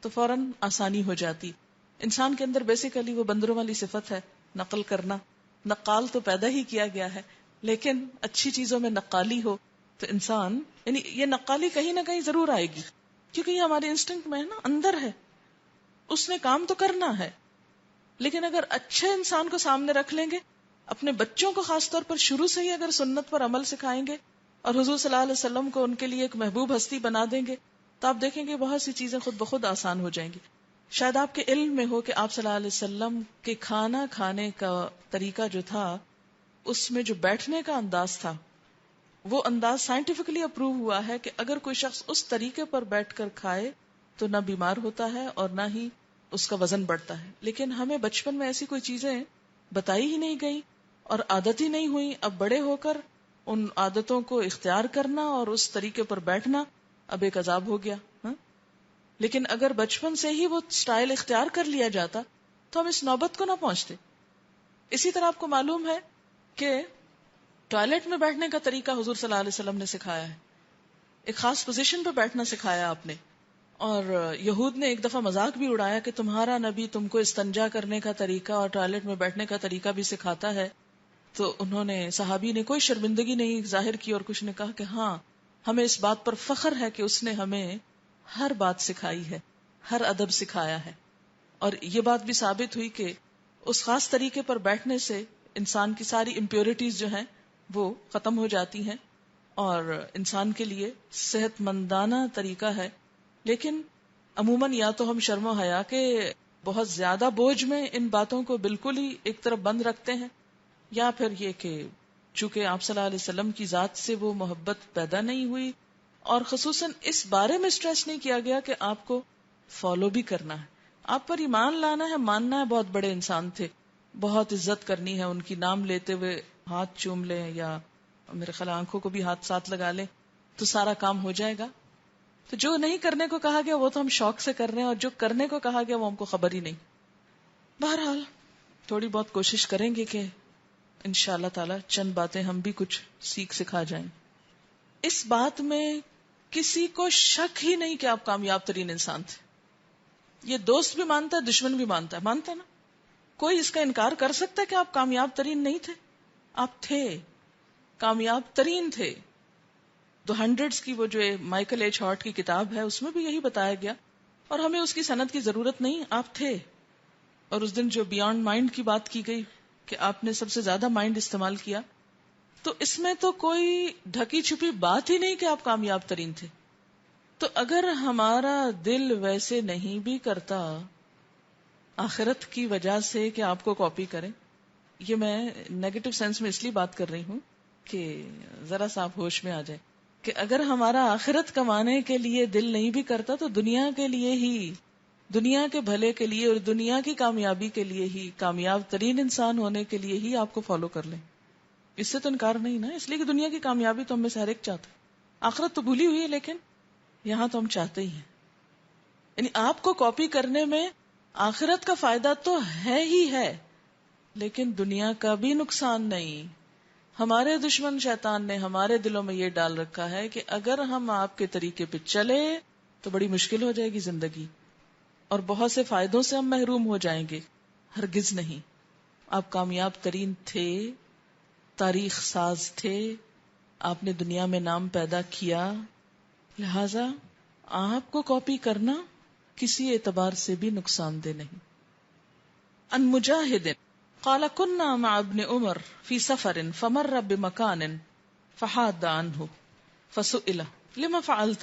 تو فوراً آسانی ہو جاتی. انسان کے اندر بیسیکلی وہ بندروں والی صفت ہے، نقل کرنا. نقال تو پیدا ہی کیا گیا ہے، لیکن اچھی چیزوں میں نقالی ہو تو انسان، یعنی یہ نقالی کہیں نہ کہیں ضرور آئے گی، کیونکہ یہ ہمارے انسٹنکٹ میں ہے نا، اندر ہے. اس نے کام تو کرنا ہے، لیکن اگر اچھے انسان کو سامنے رکھ لیں گے، اپنے بچوں کو خاص طور پر شروع سے ہی اگر سنت پر عمل سکھائیں گے اور حضور صلی اللہ علیہ وسلم کو ان کے لیے ایک محبوب ہستی بنا دیں گے، تو آپ دیکھیں گے بہت سی چیزیں خود بخود آسان ہو جائیں گی. شاید آپ کے علم میں ہو کہ آپ صلی اللہ علیہ وسلم کے کھانا کھانے کا طریقہ جو تھا، اس میں جو بیٹھنے کا انداز تھا، وہ انداز سائنٹیفکلی اپروو ہوا ہے کہ اگر کوئی شخص اس طریقے پر بیٹھ کر کھائے تو نہ بیمار ہوتا ہے اور نہ ہی اس کا وزن بڑھتا ہے. لیکن ہمیں بچپن میں ایسی کوئی چیزیں بتائی ہی نہیں گئی، اور عادت ہی نہیں ہوئی. اب بڑے ہو کر ان عادتوں کو اختیار کرنا اور اس طریقے پر بیٹھنا اب ایک عذاب ہو گیا. لیکن اگر بچپن سے ہی وہ سٹائل اختیار کر لیا جاتا تو ہم اس نوبت کو نہ پہنچتے. اسی طرح آپ کو معلوم ہے کہ ٹوائلٹ میں بیٹھنے کا طریقہ حضور صلی اللہ علیہ وسلم نے سکھایا ہے. ایک خاص پوزیشن پہ بیٹھنا سکھایا آپ نے. اور یہود نے ایک دفعہ مذاق بھی اڑایا کہ تمہارا نبی تم کو استنجا کرنے کا طریقہ اور ٹوائلٹ میں بیٹھنے کا طریقہ بھی سکھاتا ہے. تو انہوں نے صحابی نے کوئی شرمندگی نہیں ظاہر کی اور کچھ نے کہا کہ ہاں ہمیں اس بات پر فخر ہے کہ اس نے ہمیں ہر بات سکھائی ہے, ہر ادب سکھایا ہے. اور یہ بات بھی ثابت ہوئی کہ اس خاص طریقے پر بیٹھنے سے انسان کی ساری امپیورٹیز جو ہیں وہ ختم ہو جاتی ہیں اور انسان کے لیے صحت مندانہ طریقہ ہے. لیکن عموماً یا تو ہم شرم و حیا کے بہت زیادہ بوجھ میں ان باتوں کو بالکل ہی ایک طرف بند رکھتے ہیں, یا پھر یہ کہ چونکہ آپ صلی اللہ علیہ وسلم کی ذات سے وہ محبت پیدا نہیں ہوئی اور خصوصاً اس بارے میں سٹریس نہیں کیا گیا کہ آپ کو فالو بھی کرنا ہے, آپ پر ایمان لانا ہے, ماننا ہے بہت بڑے انسان تھے, بہت عزت کرنی ہے, ان کی نام لیتے ہوئے ہاتھ چوم لیں یا میرے خیال آنکھوں کو بھی ہاتھ ساتھ لگا لیں تو سارا کام ہو جائے گا. تو جو نہیں کرنے کو کہا گیا وہ تو ہم شوق سے کر رہے ہیں اور جو کرنے کو کہا گیا وہ ہم کو خبر ہی نہیں. بہرحال تھوڑی بہت کوشش کریں گے کہ انشاءاللہ تعالی چند باتیں ہم بھی کچھ سیکھ سکھا جائیں. اس بات میں کسی کو شک ہی نہیں کہ آپ کامیاب ترین انسان تھے. یہ دوست بھی مانتا ہے, دشمن بھی مانتا ہے, مانتا ہے نا. کوئی اس کا انکار کر سکتا ہے کہ آپ کامیاب ترین نہیں تھے؟ آپ تھے, کامیاب ترین تھے. The Hundreds کی وہ جو مائیکل ایچ ہارٹ کی کتاب ہے اس میں بھی یہی بتایا گیا اور ہمیں اس کی سند کی ضرورت نہیں, آپ تھے. اور اس دن جو بیانڈ مائنڈ کی بات کی گئی کہ آپ نے سب سے زیادہ مائنڈ استعمال کیا, تو اس میں تو کوئی ڈھکی چھپی بات ہی نہیں کہ آپ کامیاب ترین تھے. تو اگر ہمارا دل ویسے نہیں بھی کرتا آخرت کی وجہ سے کہ آپ کو کاپی کریں, یہ میں نیگیٹو سینس میں اس لیے بات کر رہی ہوں کہ ذرا سا آپ ہوش میں آ جائیں کہ اگر ہمارا آخرت کمانے کے لیے دل نہیں بھی کرتا تو دنیا کے لیے ہی, دنیا کے بھلے کے لیے اور دنیا کی کامیابی کے لیے ہی, کامیاب ترین انسان ہونے کے لیے ہی آپ کو فالو کر لیں. اس سے تو انکار نہیں نا, اس لیے کہ دنیا کی کامیابی تو ہم میں سے ہر ایک چاہتا ہے. آخرت تو بھولی ہوئی ہے لیکن یہاں تو ہم چاہتے ہی ہیں. یعنی آپ کو کاپی کرنے میں آخرت کا فائدہ تو ہے ہی ہے لیکن دنیا کا بھی نقصان نہیں. ہمارے دشمن شیطان نے ہمارے دلوں میں یہ ڈال رکھا ہے کہ اگر ہم آپ کے طریقے پہ چلے تو بڑی مشکل ہو جائے گی زندگی اور بہت سے فائدوں سے ہم محروم ہو جائیں گے. ہرگز نہیں. آپ کامیاب ترین تھے, تاریخ ساز تھے, آپ نے دنیا میں نام پیدا کیا, لہذا آپ کو کاپی کرنا کسی اعتبار سے بھی نقصان دہ نہیں. ان مجاہد قال كنا مع ابن عمر في سفر فمر بمكان فحاد عنه فسئل لما فعلت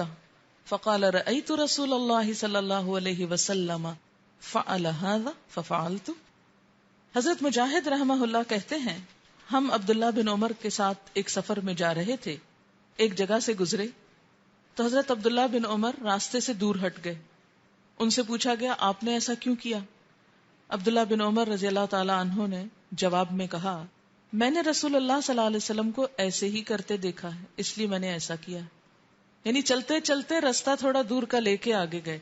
فقال رأيت رسول الله صلى الله عليه وسلم فعل هذا ففعلت. حضرت مجاہد رحمہ اللہ کہتے ہیں ہم عبداللہ بن عمر کے ساتھ ایک سفر میں جا رہے تھے, ایک جگہ سے گزرے تو حضرت عبداللہ بن عمر راستے سے دور ہٹ گئے. ان سے پوچھا گیا آپ نے ایسا کیوں کیا؟ عبداللہ بن عمر رضی اللہ تعالی عنہ نے جواب میں کہا میں نے رسول اللہ صلی اللہ علیہ وسلم کو ایسے ہی کرتے دیکھا ہے اس لیے میں نے ایسا کیا. یعنی چلتے چلتے راستہ تھوڑا دور کا لے کے آگے گئے,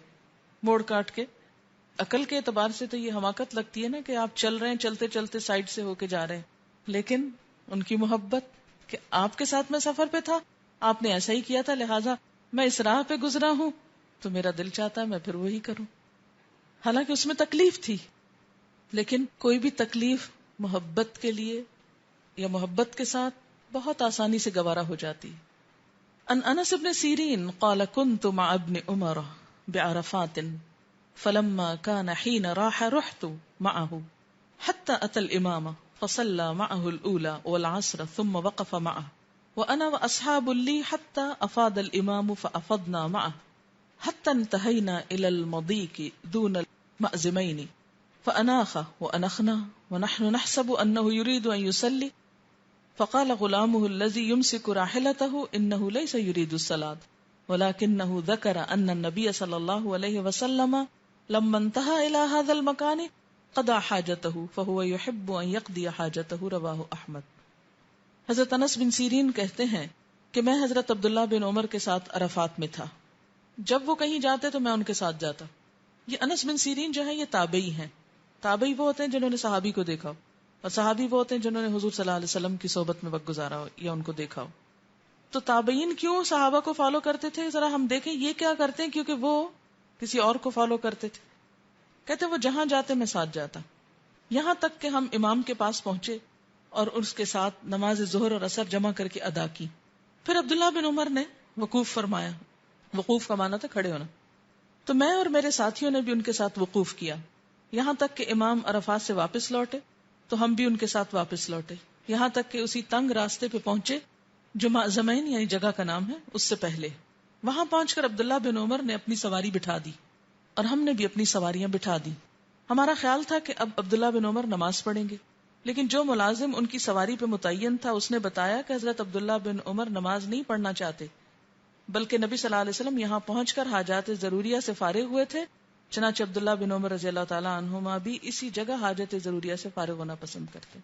موڑ کاٹ کے. عقل کے اعتبار سے تو یہ حماقت لگتی ہے نا کہ آپ چل رہے ہیں چلتے چلتے سائڈ سے ہو کے جا رہے ہیں, لیکن ان کی محبت کہ آپ کے ساتھ میں سفر پہ تھا, آپ نے ایسا ہی کیا تھا, لہٰذا میں اس راہ پہ گزرا ہوں تو میرا دل چاہتا ہے میں پھر وہی کروں. حالانکہ اس میں تکلیف تھی لیکن کوئی بھی تکلیف محبت کے لیے یا محبت کے ساتھ بہت آسانی سے گوارا ہو جاتی. ان انس بن سیرین قال كنت مع ابن عمر بعرفات فلما كان حين راح رحت معه حتى اتى الامام فصلى معه الاولى والعصر ثم وقف معه وانا واصحاب لي حتى افاض الامام فافضنا معه حتى انتهينا الى المضيق دون المأزمين فأناخ وأنخنا ونحن نحسب أنه يريد أن يصلي فقال غلامه الذي يمسك راحلته إنه ليس يريد الصلاة ولكنه ذكر أن النبي صلى الله عليه وسلم لما انتهى إلى هذا المكان قضى حاجته فهو يحب ان يقضي حاجته رواه احمد. حضرت انس بن سیرین کہتے ہیں کہ میں حضرت عبداللہ بن عمر کے ساتھ عرفات میں تھا. جب وہ کہیں جاتے تو میں ان کے ساتھ جاتا. یہ انس بن سیرین جو ہے یہ تابعی ہیں. تابعی وہ ہوتے ہیں جنہوں نے صحابی کو دیکھا ہو، اور صحابی وہ ہوتے ہیں جنہوں نے حضور صلی اللہ علیہ وسلم کی صحبت میں وقت گزارا ہو یا ان کو دیکھا ہو. تو تابعین کیوں صحابہ کو فالو کرتے تھے، ذرا ہم دیکھیں یہ کیا کرتے ہیں. کیونکہ وہ کسی اور کو فالو کرتے تھے. کہتے وہ جہاں جاتے میں ساتھ جاتا. یہاں تک کہ ہم امام کے پاس پہنچے اور اس کے ساتھ نماز ظہر اور عصر جمع کر کے ادا کی. پھر عبداللہ بن عمر نے وقوف فرمایا. وقوف کا معنی تھا کھڑے ہونا. تو میں اور میرے ساتھیوں نے بھی ان کے ساتھ وقوف کیا، یہاں تک کہ امام عرفات سے واپس لوٹے تو ہم بھی ان کے ساتھ واپس لوٹے، یہاں تک کہ اسی تنگ راستے پہ پہنچے جو زمین یعنی جگہ کا نام ہے اس سے پہلے. وہاں پہنچ کر عبداللہ بن عمر نے اپنی سواری بٹھا دی اور ہم نے بھی اپنی سواریاں بٹھا دی. ہمارا خیال تھا کہ اب عبداللہ بن عمر نماز پڑھیں گے، لیکن جو ملازم ان کی سواری پہ متعین تھا اس نے بتایا کہ حضرت عبداللہ بن عمر نماز نہیں پڑھنا چاہتے، بلکہ نبی صلی اللہ علیہ وسلم یہاں پہنچ کر حاجات ضروریہ سے فارغ ہوئے تھے. چنانچہ عبداللہ بن عمر رضی اللہ تعالی عنہما بھی اسی جگہ حاجت ضروریہ سے فارغ ہونا پسند کرتے.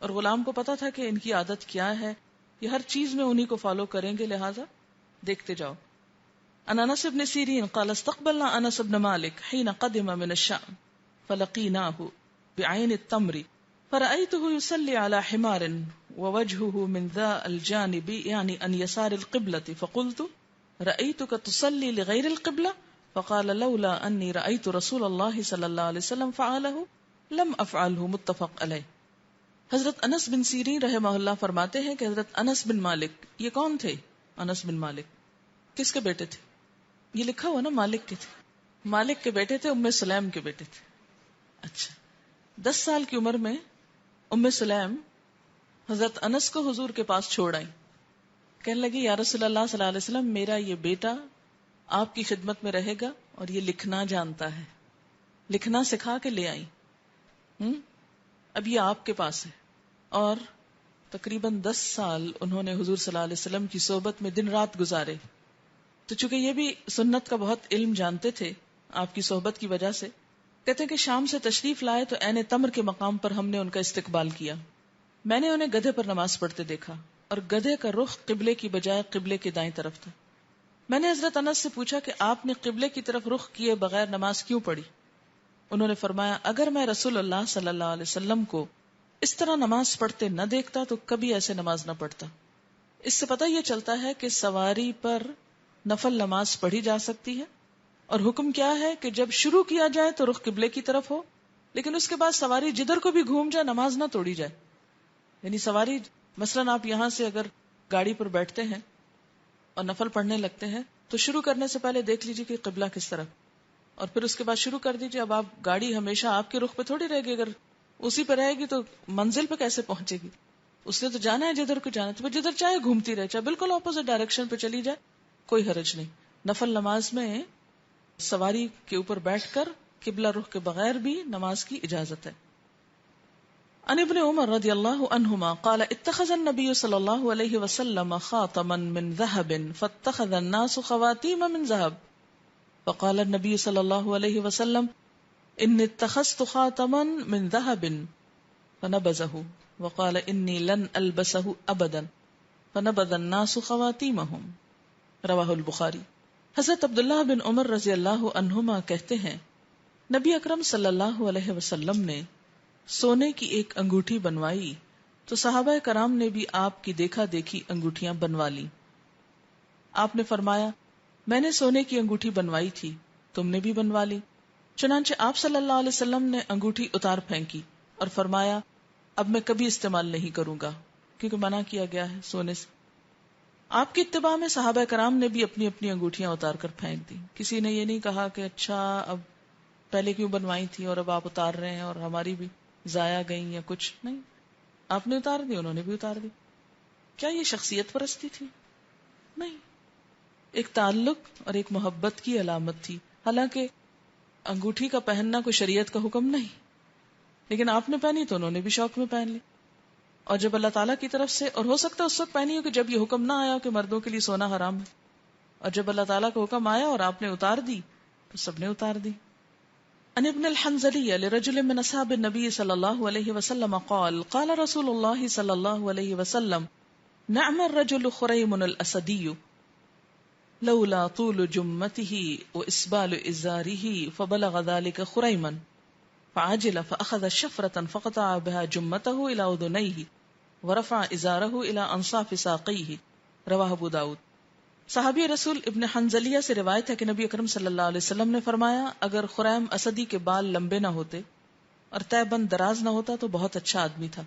اور غلام کو پتا تھا کہ ان کی عادت کیا ہے، یہ ہر چیز میں انہی کو فالو کریں گے، لہٰذا دیکھتے جاؤ. عن انس بن سیرین قال استقبلنا انس بن مالک حين قدم من الشام فلقيناه بعين التمر فرأيته يصلي على حمار ووجهه من ذا الجانب يعني عن يسار القبلة فقلت رأيتك تصلي لغير القبلة فقال لولا أني رأيت رسول الله صلى الله عليه وسلم فعله لم أفعله متفق عليه. حضرت انس بن سیرین رحمہ اللہ فرماتے ہیں کہ حضرت انس بن مالک، یہ کون تھے؟ انس بن مالک کس کے بیٹے تھے؟ یہ لکھا ہوا نا مالک کے تھے. مالک کے بیٹے تھے، ام سلیم کے بیٹے تھے. اچھا، 10 سال کی عمر میں ام سلیم حضرت انس کو حضور کے پاس چھوڑ آئی. کہنے لگی یا رسول اللہ صلی اللہ علیہ وسلم، میرا یہ بیٹا آپ کی خدمت میں رہے گا اور یہ لکھنا جانتا ہے، لکھنا سکھا کے لے آئی. اب یہ آپ کے پاس ہے. اور تقریباً 10 سال انہوں نے حضور صلی اللہ علیہ وسلم کی صحبت میں دن رات گزارے. تو چونکہ یہ بھی سنت کا بہت علم جانتے تھے آپ کی صحبت کی وجہ سے، کہتے ہیں کہ شام سے تشریف لائے تو عین تمر کے مقام پر ہم نے ان کا استقبال کیا. میں نے انہیں گدھے پر نماز پڑھتے دیکھا اور گدھے کا رخ قبلے کی بجائے قبلے کے دائیں طرف تھا. میں نے حضرت انس سے پوچھا کہ آپ نے قبلے کی طرف رخ کیے بغیر نماز کیوں پڑھی؟ انہوں نے فرمایا اگر میں رسول اللہ صلی اللہ علیہ وسلم کو اس طرح نماز پڑھتے نہ دیکھتا تو کبھی ایسے نماز نہ پڑھتا. اس سے پتہ یہ چلتا ہے کہ سواری پر نفل نماز پڑھی جا سکتی ہے، اور حکم کیا ہے کہ جب شروع کیا جائے تو رخ قبلے کی طرف ہو، لیکن اس کے بعد سواری جدھر کو بھی گھوم جائے نماز نہ توڑی جائے. یعنی سواری مثلاً آپ یہاں سے اگر گاڑی پر بیٹھتے ہیں اور نفل پڑھنے لگتے ہیں تو شروع کرنے سے پہلے دیکھ لیجیے کہ قبلہ کس طرف، اور پھر اس کے بعد شروع کر دیجیے. اب آپ گاڑی ہمیشہ آپ کے رخ پہ تھوڑی رہے گی، اگر اسی پہ رہے گی تو منزل پہ کیسے پہنچے گی؟ اس نے تو جانا ہے جدھر کو جانا ہے، تو جدھر چاہے گھومتی رہے، چاہے بالکل اپوزٹ ڈائریکشن پہ چلی جائے، کوئی حرج نہیں. نفل نماز میں سواری کے اوپر بیٹھ کر قبلہ رخ کے بغیر بھی نماز کی اجازت ہے. عن ابن عمر رضی اللہ عنہما قال اتخذ النبی صلی اللہ علیہ وسلم خاتما من ذهب فاتخذ الناس خواتیم من ذهب فقال النبی صلی اللہ علیہ وسلم ان اتخذت خاتما من ذهب فنبذه وقال انی لن البسه ابدا فنبذ الناس خواتیمهم. رواہ البخاری. حضرت عبداللہ بن عمر رضی اللہ عنہما کہتے ہیں نبی اکرم صلی اللہ علیہ وسلم نے سونے کی ایک انگوٹھی بنوائی تو صحابہ کرام نے بھی آپ کی دیکھا دیکھی انگوٹھیاں بنوا لی. آپ نے فرمایا میں نے سونے کی انگوٹھی بنوائی تھی، تم نے بھی بنوا لی. چنانچہ آپ صلی اللہ علیہ وسلم نے انگوٹھی اتار پھینکی اور فرمایا اب میں کبھی استعمال نہیں کروں گا، کیونکہ منع کیا گیا ہے سونے سے. آپ کی اتباع میں صحابہ کرام نے بھی اپنی اپنی انگوٹھیاں اتار کر پھینک دی. کسی نے یہ نہیں کہا کہ اچھا اب پہلے کیوں بنوائی تھی اور اب آپ اتار رہے ہیں اور ہماری بھی ضائع گئیں یا کچھ نہیں. آپ نے اتار دی، انہوں نے بھی اتار دی. کیا یہ شخصیت پرستی تھی؟ نہیں، ایک تعلق اور ایک محبت کی علامت تھی. حالانکہ انگوٹھی کا پہننا کوئی شریعت کا حکم نہیں، لیکن آپ نے پہنی تو انہوں نے بھی شوق میں پہن لی. اور جب اللہ تعالیٰ کی طرف سے، اور ہو سکتا ہے اس وقت پہنی ہو کہ جب یہ حکم نہ آیا کہ مردوں کے لیے سونا حرام ہے، اور جب اللہ تعالیٰ کا حکم آیا اور آپ نے اتار دی تو سب نے اتار دی. عن ابن الحنظلية لرجل من أصحاب النبي صلى الله عليه وسلم قال قال رسول الله صلى الله عليه وسلم نعم الرجل خريم الأسدي لولا طول جمته وإسبال إزاره فبلغ ذلك خريما فعجل فأخذ شفرة فقطع بها جمته إلى أذنيه ورفع إزاره إلى أنصاف ساقيه رواہ ابو داؤد۔ صحابی رسول ابن حنظلیہ سے روایت ہے کہ نبی اکرم صلی اللہ علیہ وسلم نے فرمایا اگر خریم اسدی کے بال لمبے نہ ہوتے اور تہ بند دراز نہ ہوتا تو بہت اچھا آدمی تھا۔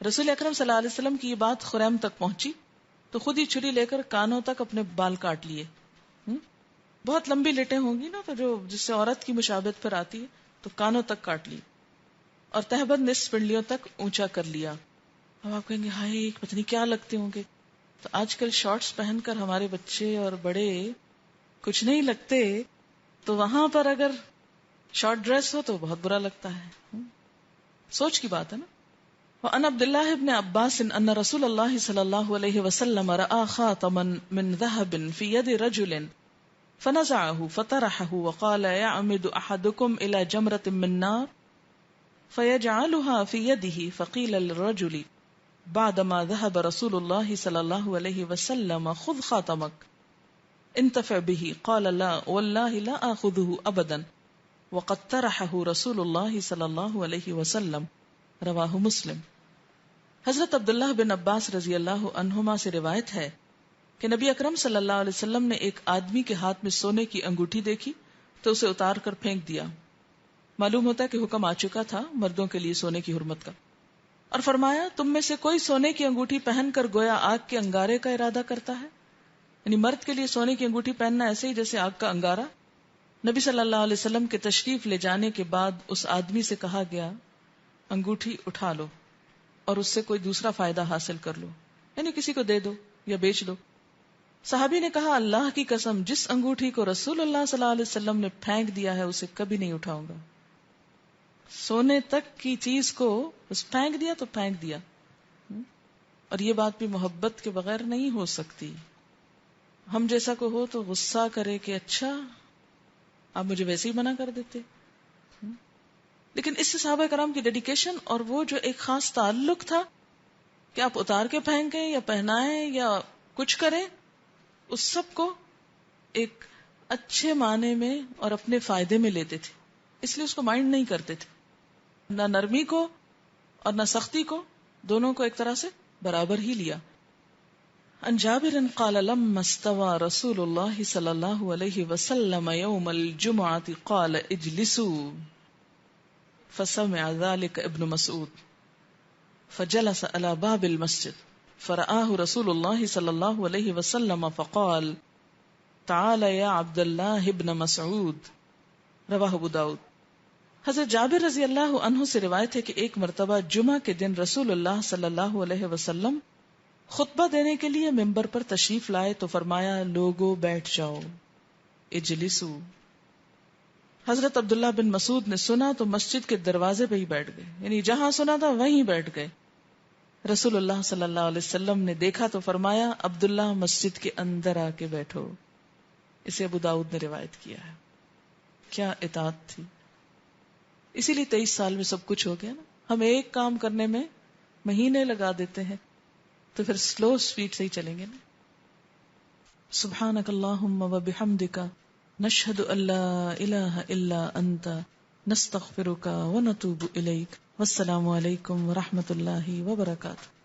رسول اکرم صلی اللہ علیہ وسلم کی یہ بات خریم تک پہنچی تو خود ہی چھری لے کر کانوں تک اپنے بال کاٹ لیے۔ بہت لمبی لٹیں ہوں گی نا تو جو جس سے عورت کی مشابہت پر آتی ہے، تو کانوں تک کاٹ لی اور تہ بند نصف پنڈلیوں تک اونچا کر لیا۔ اب آپ کہیں گے ہائے پتہ نہیں کیا لگتے ہوں گے، تو آج کل شارٹس پہن کر ہمارے بچے اور بڑے کچھ نہیں لگتے، تو وہاں پر اگر شارٹ ڈریس ہو تو بہت برا لگتا ہے۔ سوچ کی بات ہے نا۔ وعن عبد الله بن عباس ان رسول الله صلى الله عليه وسلم رأى خاتما من ذهب في يد رجل فنزعه فطرحه وقال يعمد احدكم الى جمرة من نار فيجعلها في يده فقيل للرجل بعدما ذهب رسول الله صلى الله عليه وسلم خذ خاتمك انتفع به قال لا والله لا آخذه ابدا وقد طرحه رسول الله صلى الله عليه وسلم رواہ مسلم۔ حضرت عبداللہ بن عباس رضی اللہ عنہما سے روایت ہے کہ نبی اکرم صلی اللہ علیہ وسلم نے ایک آدمی کے ہاتھ میں سونے کی انگوٹھی دیکھی تو اسے اتار کر پھینک دیا۔ معلوم ہوتا ہے کہ حکم آ چکا تھا مردوں کے لیے سونے کی حرمت کا، اور فرمایا تم میں سے کوئی سونے کی انگوٹھی پہن کر گویا آگ کے انگارے کا ارادہ کرتا ہے، یعنی مرد کے لیے سونے کی انگوٹھی پہننا ایسے ہی جیسے آگ کا انگارہ۔ نبی صلی اللہ علیہ وسلم کے تشریف لے جانے کے بعد اس آدمی سے کہا گیا انگوٹھی اٹھا لو اور اس سے کوئی دوسرا فائدہ حاصل کر لو، یعنی کسی کو دے دو یا بیچ دو۔ صحابی نے کہا اللہ کی قسم جس انگوٹھی کو رسول اللہ صلی اللہ علیہ وسلم نے پھینک دیا ہے اسے کبھی نہیں اٹھاؤں گا۔ سونے تک کی چیز کو بس پھینک دیا تو پھینک دیا، اور یہ بات بھی محبت کے بغیر نہیں ہو سکتی۔ ہم جیسا کو ہو تو غصہ کرے کہ اچھا آپ مجھے ویسے ہی منع کر دیتے، لیکن اس سے صحابہ کرام کی ڈیڈیکیشن اور وہ جو ایک خاص تعلق تھا کہ آپ اتار کے پھینکیں یا پہنائیں یا کچھ کریں، اس سب کو ایک اچھے معنی میں اور اپنے فائدے میں لیتے تھے، اس لیے اس کو مائنڈ نہیں کرتے تھے، نہ نرمی کو اور نہ سختی کو، دونوں کو ایک طرح سے برابر ہی لیا۔ عن جابر قال لما استوى رسول الله صلى الله عليه وسلم يوم الجمعة قال اجلسوا فسمع ذلك ابن مسعود فجلس على باب المسجد فرآه رسول الله صلى الله عليه وسلم فقال تعال يا عبد الله ابن مسعود رواہ ابو داؤد۔ حضرت جابر رضی اللہ عنہ سے روایت ہے کہ ایک مرتبہ جمعہ کے دن رسول اللہ صلی اللہ علیہ وسلم خطبہ دینے کے لیے ممبر پر تشریف لائے تو فرمایا لوگو بیٹھ جاؤ، اجلسو۔ حضرت عبداللہ بن مسعود نے سنا تو مسجد کے دروازے پہ ہی بیٹھ گئے، یعنی جہاں سنا تھا وہیں بیٹھ گئے۔ رسول اللہ صلی اللہ علیہ وسلم نے دیکھا تو فرمایا عبداللہ مسجد کے اندر آ کے بیٹھو۔ اسے ابو داؤد نے روایت کیا ہے۔ کیا اطاعت تھی، اسی لیے 23 سال میں سب کچھ ہو گیا نا۔ ہم ایک کام کرنے میں مہینے لگا دیتے ہیں تو پھر سلو سپیڈ سے ہی چلیں گے نا۔ سبحانک اللہم و بحمدک نشہد ان لا الہ الا انت نستغفرک و نتوب الیک۔ والسلام علیکم ورحمۃ اللہ وبرکاتہ۔